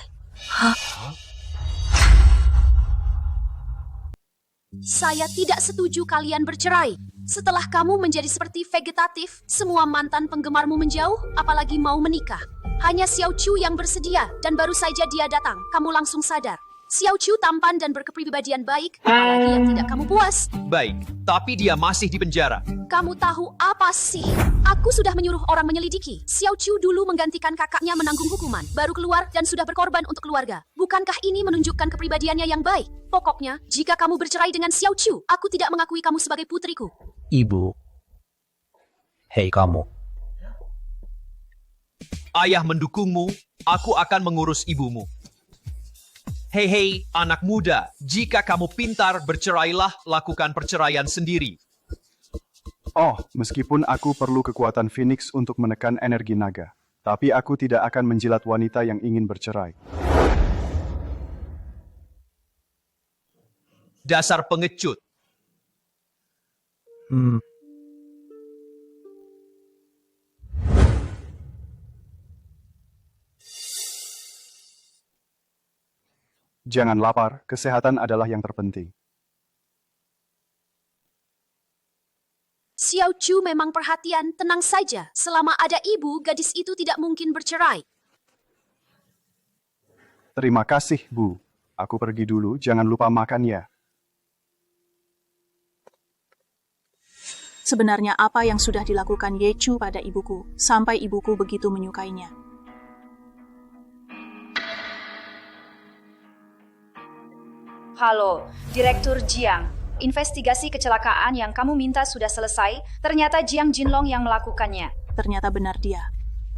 Saya tidak setuju kalian bercerai. Setelah kamu menjadi seperti vegetatif, semua mantan penggemarmu menjauh, apalagi mau menikah. Hanya Xiao Chu yang bersedia, dan baru saja dia datang, kamu langsung sadar. Xiao Chu tampan dan berkepribadian baik, apalagi yang tidak kamu puas. Baik, tapi dia masih di penjara. Kamu tahu apa sih? Aku sudah menyuruh orang menyelidiki. Xiao Chu dulu menggantikan kakaknya menanggung hukuman, baru keluar dan sudah berkorban untuk keluarga. Bukankah ini menunjukkan kepribadiannya yang baik? Pokoknya, jika kamu bercerai dengan Xiao Chu, aku tidak mengakui kamu sebagai putriku. Ibu. Hei kamu. Ayah mendukungmu, aku akan mengurus ibumu. Hei, anak muda, jika kamu pintar, bercerailah, lakukan perceraian sendiri. Oh, meskipun aku perlu kekuatan Phoenix untuk menekan energi naga, tapi aku tidak akan menjilat wanita yang ingin bercerai. Dasar pengecut. Jangan lapar, kesehatan adalah yang terpenting. Xiao Chu memang perhatian, tenang saja. Selama ada ibu, gadis itu tidak mungkin bercerai. Terima kasih, Bu. Aku pergi dulu, jangan lupa makan ya. Sebenarnya apa yang sudah dilakukan Ye Chu pada ibuku, sampai ibuku begitu menyukainya. Halo, Direktur Jiang. Investigasi kecelakaan yang kamu minta sudah selesai. Ternyata Jiang Jinlong yang melakukannya. Ternyata benar dia.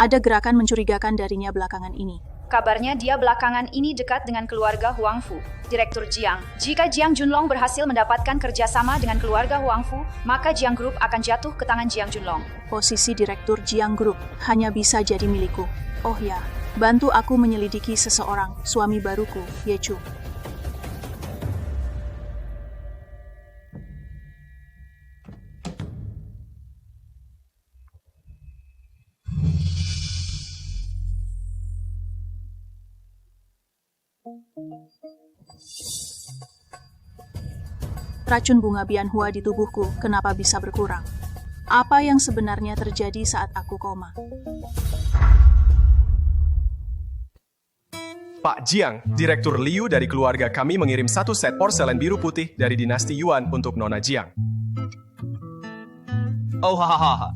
Ada gerakan mencurigakan darinya belakangan ini. Kabarnya dia belakangan ini dekat dengan keluarga Huang Fu. Direktur Jiang, jika Jiang Junlong berhasil mendapatkan kerjasama dengan keluarga Huang Fu, maka Jiang Group akan jatuh ke tangan Jiang Junlong. Posisi Direktur Jiang Group hanya bisa jadi milikku. Oh ya, bantu aku menyelidiki seseorang, suami baruku, Ye Chu. Racun bunga Bianhua di tubuhku kenapa bisa berkurang? Apa yang sebenarnya terjadi saat aku koma? Pak Jiang, Direktur Liu dari keluarga kami mengirim 1 set porselen biru putih dari dinasti Yuan untuk Nona Jiang. Oh hahaha.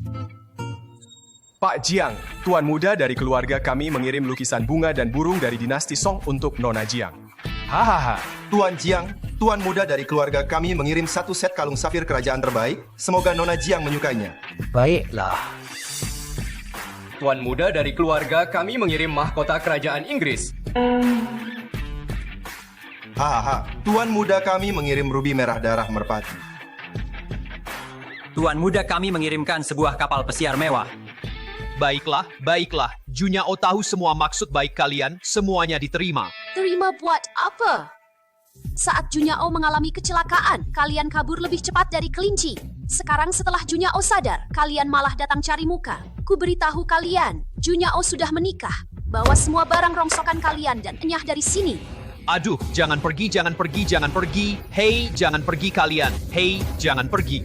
Pak Jiang, tuan muda dari keluarga kami mengirim lukisan bunga dan burung dari dinasti Song untuk Nona Jiang. Hahaha. Tuan Jiang, tuan muda dari keluarga kami mengirim 1 set kalung safir kerajaan terbaik. Semoga Nona Jiang menyukainya. Baiklah. Tuan muda dari keluarga kami mengirim mahkota kerajaan Inggris. Hahaha. Tuan muda kami mengirim rubi merah darah merpati. Tuan muda kami mengirimkan sebuah kapal pesiar mewah. Baiklah, baiklah. Junyao tahu semua maksud baik kalian, semuanya diterima. Terima buat apa? Saat Junyao mengalami kecelakaan, kalian kabur lebih cepat dari kelinci. Sekarang setelah Junyao sadar, kalian malah datang cari muka. Ku beritahu kalian, Junyao sudah menikah. Bawa semua barang rongsokan kalian dan enyah dari sini. Aduh, jangan pergi, jangan pergi, jangan pergi. Hei, jangan pergi kalian. Hei, jangan pergi.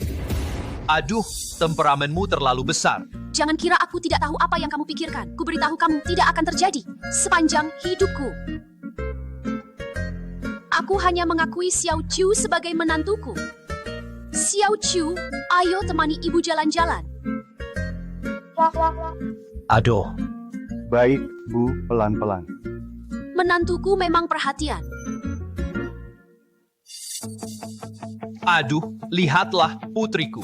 Aduh, temperamenmu terlalu besar. Jangan kira aku tidak tahu apa yang kamu pikirkan. Ku beritahu kamu tidak akan terjadi sepanjang hidupku. Aku hanya mengakui Xiao Chu sebagai menantuku. Xiao Chu, ayo temani ibu jalan-jalan. Aduh. Baik, Bu, pelan-pelan. Menantuku memang perhatian. Aduh, lihatlah putriku.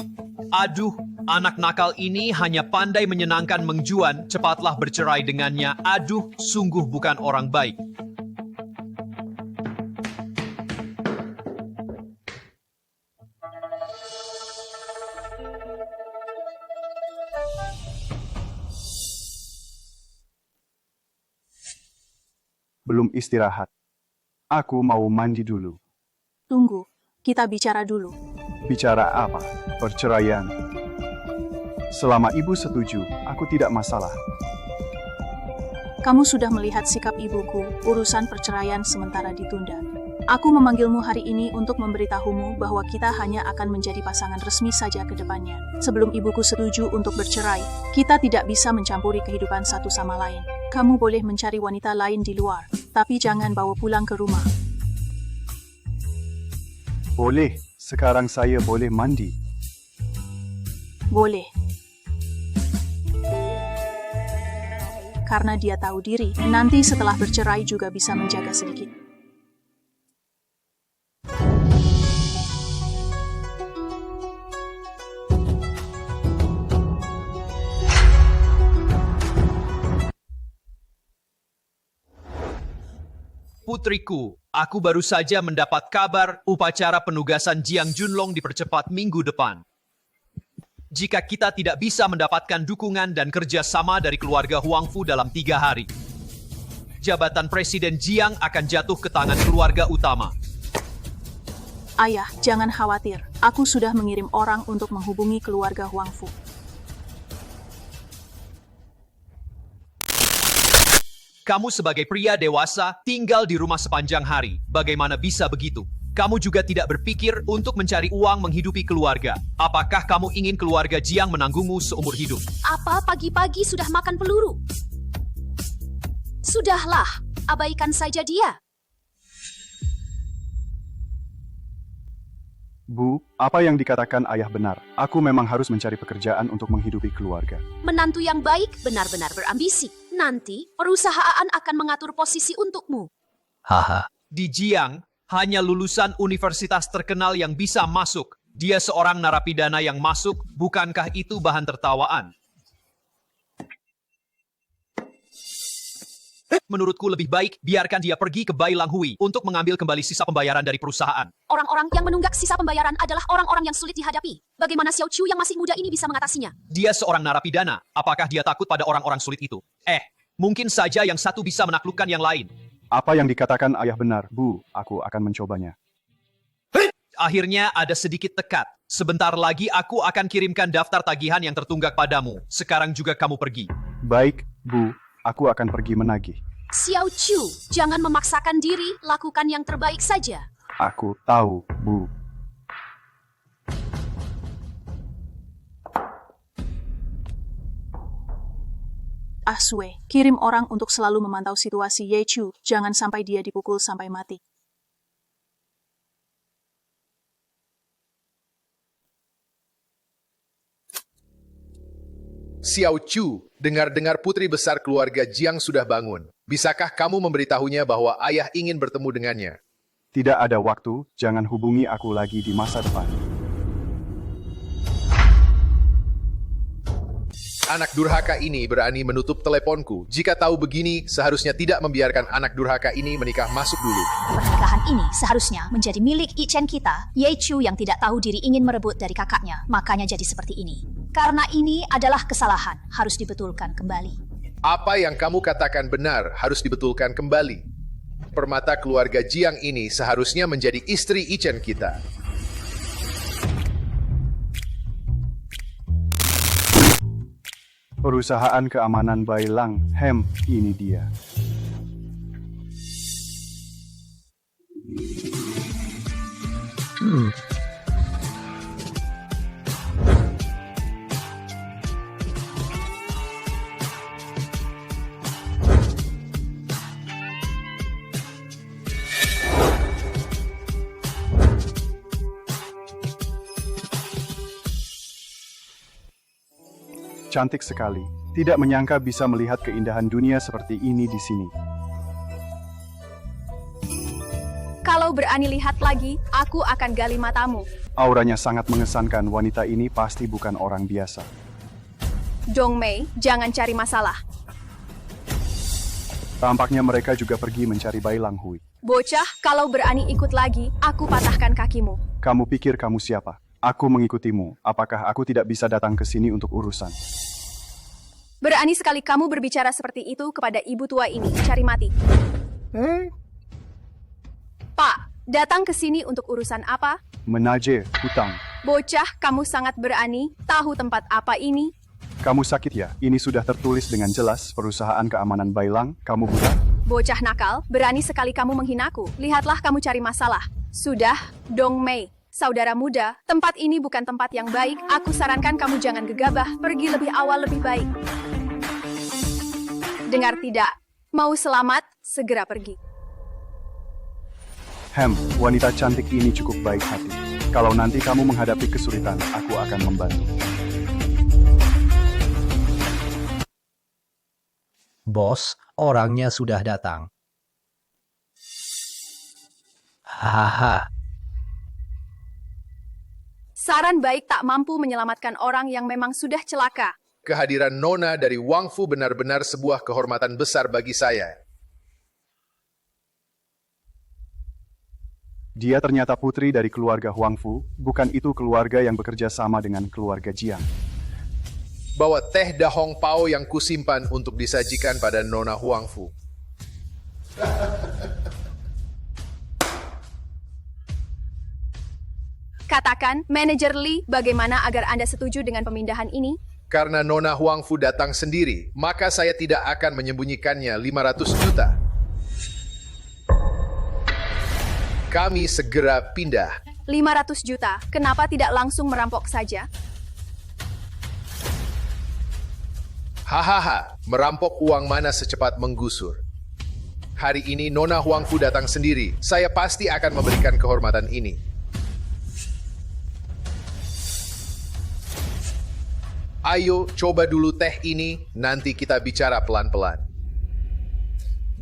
Aduh, anak nakal ini hanya pandai menyenangkan Meng Juan, cepatlah bercerai dengannya. Aduh, sungguh bukan orang baik. Belum istirahat. Aku mau mandi dulu. Tunggu, kita bicara dulu. Bicara apa? Perceraian. Selama ibu setuju, aku tidak masalah. Kamu sudah melihat sikap ibuku, urusan perceraian sementara ditunda. Aku memanggilmu hari ini untuk memberitahumu bahwa kita hanya akan menjadi pasangan resmi saja ke depannya. Sebelum ibuku setuju untuk bercerai, kita tidak bisa mencampuri kehidupan satu sama lain. Kamu boleh mencari wanita lain di luar, tapi jangan bawa pulang ke rumah. Boleh, sekarang saya boleh mandi. Boleh. Karena dia tahu diri, nanti setelah bercerai juga bisa menjaga sedikit. Putriku, aku baru saja mendapat kabar upacara penugasan Jiang Junlong dipercepat minggu depan. Jika kita tidak bisa mendapatkan dukungan dan kerjasama dari keluarga Huangfu dalam 3 hari, jabatan Presiden Jiang akan jatuh ke tangan keluarga utama. Ayah, jangan khawatir. Aku sudah mengirim orang untuk menghubungi keluarga Huangfu. Kamu sebagai pria dewasa tinggal di rumah sepanjang hari. Bagaimana bisa begitu? Kamu juga tidak berpikir untuk mencari uang menghidupi keluarga. Apakah kamu ingin keluarga Jiang menanggungmu seumur hidup? Apa pagi-pagi sudah makan peluru? Sudahlah, abaikan saja dia. Bu, apa yang dikatakan ayah benar. Aku memang harus mencari pekerjaan untuk menghidupi keluarga. Menantu yang baik benar-benar berambisi. Nanti, perusahaan akan mengatur posisi untukmu. Haha. Di Jiang, hanya lulusan universitas terkenal yang bisa masuk. Dia seorang narapidana yang masuk, bukankah itu bahan tertawaan? Menurutku lebih baik biarkan dia pergi ke Bai Lang Hui untuk mengambil kembali sisa pembayaran dari perusahaan. Orang-orang yang menunggak sisa pembayaran adalah orang-orang yang sulit dihadapi. Bagaimana Xiao Chu yang masih muda ini bisa mengatasinya? Dia seorang narapidana. Apakah dia takut pada orang-orang sulit itu? Mungkin saja yang satu bisa menaklukkan yang lain. Apa yang dikatakan ayah benar, Bu. Aku akan mencobanya. Akhirnya ada sedikit tekad. Sebentar lagi aku akan kirimkan daftar tagihan yang tertunggak padamu. Sekarang juga kamu pergi. Baik, Bu. Aku akan pergi menagih. Xiao Chu, jangan memaksakan diri, lakukan yang terbaik saja. Aku tahu, Bu. Asue, kirim orang untuk selalu memantau situasi Ye Chu, jangan sampai dia dipukul sampai mati. Xiao Chu, dengar-dengar putri besar keluarga Jiang sudah bangun. Bisakah kamu memberitahunya bahwa ayah ingin bertemu dengannya? Tidak ada waktu, jangan hubungi aku lagi di masa depan. Anak durhaka ini berani menutup teleponku. Jika tahu begini, seharusnya tidak membiarkan anak durhaka ini menikah masuk dulu. Pernikahan ini seharusnya menjadi milik Ichen kita. Ye Chu yang tidak tahu diri ingin merebut dari kakaknya, makanya jadi seperti ini. Karena ini adalah kesalahan, harus dibetulkan kembali. Apa yang kamu katakan benar, harus dibetulkan kembali. Permata keluarga Jiang ini seharusnya menjadi istri Ichen kita. Perusahaan keamanan Bailang, ini dia. Cantik sekali. Tidak menyangka bisa melihat keindahan dunia seperti ini di sini. Kalau berani lihat lagi, aku akan gali matamu. Auranya sangat mengesankan, wanita ini pasti bukan orang biasa. Dong Mei, jangan cari masalah. Tampaknya mereka juga pergi mencari Bailang Hui. Bocah, kalau berani ikut lagi, aku patahkan kakimu. Kamu pikir kamu siapa? Aku mengikutimu. Apakah aku tidak bisa datang ke sini untuk urusan? Berani sekali kamu berbicara seperti itu kepada ibu tua ini. Cari mati. Pak, datang ke sini untuk urusan apa? Menagih hutang. Bocah, kamu sangat berani. Tahu tempat apa ini? Kamu sakit ya? Ini sudah tertulis dengan jelas, perusahaan keamanan Bailang. Kamu buta? Bocah nakal, berani sekali kamu menghinaku. Lihatlah kamu cari masalah. Sudah, Dong Mei. Saudara muda, tempat ini bukan tempat yang baik. Aku sarankan kamu jangan gegabah. Pergi lebih awal lebih baik. Dengar tidak? Mau selamat, segera pergi. Wanita cantik ini cukup baik hati. Kalau nanti kamu menghadapi kesulitan, aku akan membantu. Bos, orangnya sudah datang. Hahaha. Saran baik tak mampu menyelamatkan orang yang memang sudah celaka. Kehadiran Nona dari Wang Fu benar-benar sebuah kehormatan besar bagi saya. Dia ternyata putri dari keluarga Huang Fu, bukan itu keluarga yang bekerja sama dengan keluarga Jiang. Bawa teh Da Hong Pao yang kusimpan untuk disajikan pada Nona Huang Fu. Katakan, Manajer Li, bagaimana agar Anda setuju dengan pemindahan ini? Karena Nona Huang Fu datang sendiri, maka saya tidak akan menyembunyikannya 500 juta. Kami segera pindah. 500 juta, kenapa tidak langsung merampok saja? Hahaha, merampok uang mana secepat menggusur. Hari ini Nona Huang Fu datang sendiri, saya pasti akan memberikan kehormatan ini. Ayo, coba dulu teh ini, nanti kita bicara pelan-pelan.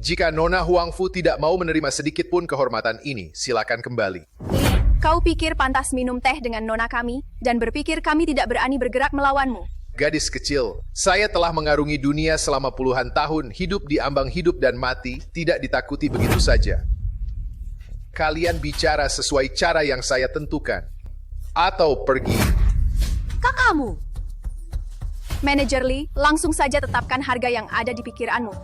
Jika Nona Huang Fu tidak mau menerima sedikit pun kehormatan ini, silakan kembali. Kau pikir pantas minum teh dengan nona kami, dan berpikir kami tidak berani bergerak melawanmu. Gadis kecil, saya telah mengarungi dunia selama puluhan tahun, hidup di ambang hidup dan mati, tidak ditakuti begitu saja. Kalian bicara sesuai cara yang saya tentukan. Atau pergi. Kakakmu! Manajer Li, langsung saja tetapkan harga yang ada di pikiranmu.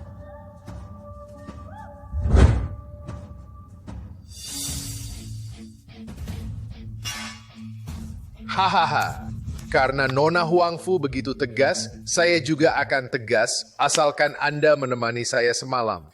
Hahaha, karena Nona Huang Fu begitu tegas, saya juga akan tegas, asalkan Anda menemani saya semalam.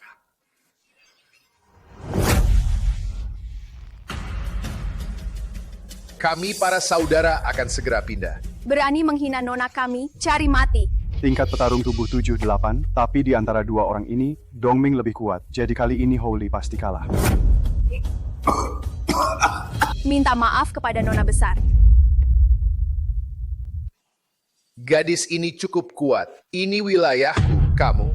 Kami para saudara akan segera pindah. Berani menghina nona kami, cari mati. Tingkat petarung tubuh 7-8, tapi di antara dua orang ini, Dongming lebih kuat. Jadi kali ini Howli pasti kalah. Minta maaf kepada Nona Besar. Gadis ini cukup kuat. Ini wilayahku, kamu.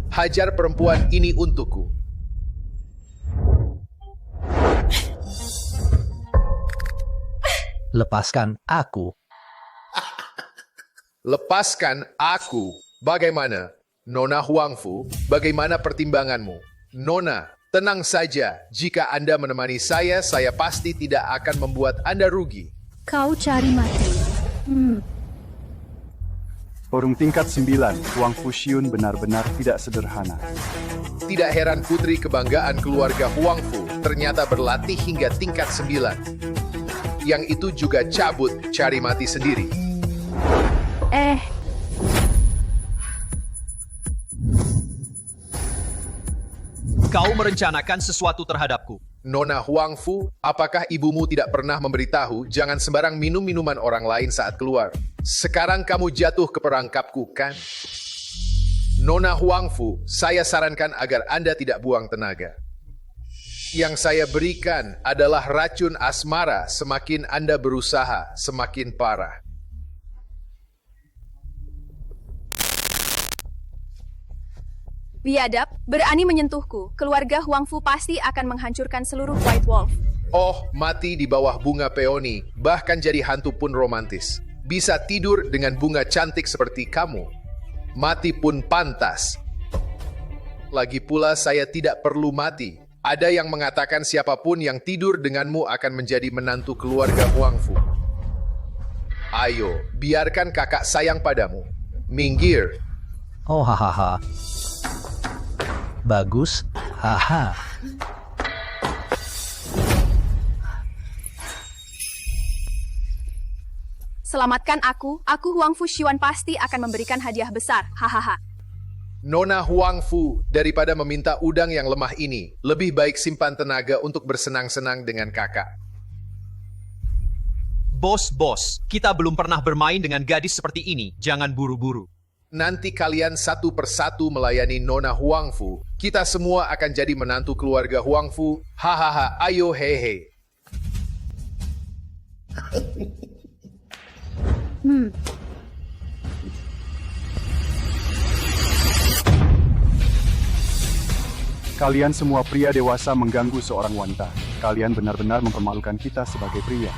Hajar perempuan ini untukku. Lepaskan aku. Lepaskan aku. Bagaimana? Nona Huangfu, bagaimana pertimbanganmu? Nona, tenang saja. Jika Anda menemani saya pasti tidak akan membuat Anda rugi. Kau cari mati. Forum tingkat 9, Wang Fuxiun benar-benar tidak sederhana. Tidak heran putri kebanggaan keluarga Huangfu ternyata berlatih hingga tingkat 9. Yang itu juga cabut cari mati sendiri. Kau merencanakan sesuatu terhadapku. Nona Huangfu, apakah ibumu tidak pernah memberitahu jangan sembarang minum minuman orang lain saat keluar? Sekarang kamu jatuh ke perangkapku, kan? Nona Huangfu, saya sarankan agar Anda tidak buang tenaga. Yang saya berikan adalah racun asmara. Semakin Anda berusaha, semakin parah. Biadab, berani menyentuhku. Keluarga Huangfu pasti akan menghancurkan seluruh White Wolf. Oh, mati di bawah bunga peoni, bahkan jadi hantu pun romantis. Bisa tidur dengan bunga cantik seperti kamu. Mati pun pantas. Lagi pula saya tidak perlu mati. Ada yang mengatakan siapapun yang tidur denganmu akan menjadi menantu keluarga Huangfu. Ayo, biarkan kakak sayang padamu. Minggir. Oh hahaha. Bagus. Haha. Selamatkan aku Huangfu Xiwan pasti akan memberikan hadiah besar. Hahaha. Nona Huangfu, daripada meminta udang yang lemah ini, lebih baik simpan tenaga untuk bersenang-senang dengan kakak. Bos, kita belum pernah bermain dengan gadis seperti ini. Jangan buru-buru. Nanti kalian satu persatu melayani Nona Huangfu. Kita semua akan jadi menantu keluarga Huangfu. Hahaha, ayo hehe. Kalian semua pria dewasa mengganggu seorang wanita. Kalian benar-benar mempermalukan kita sebagai pria.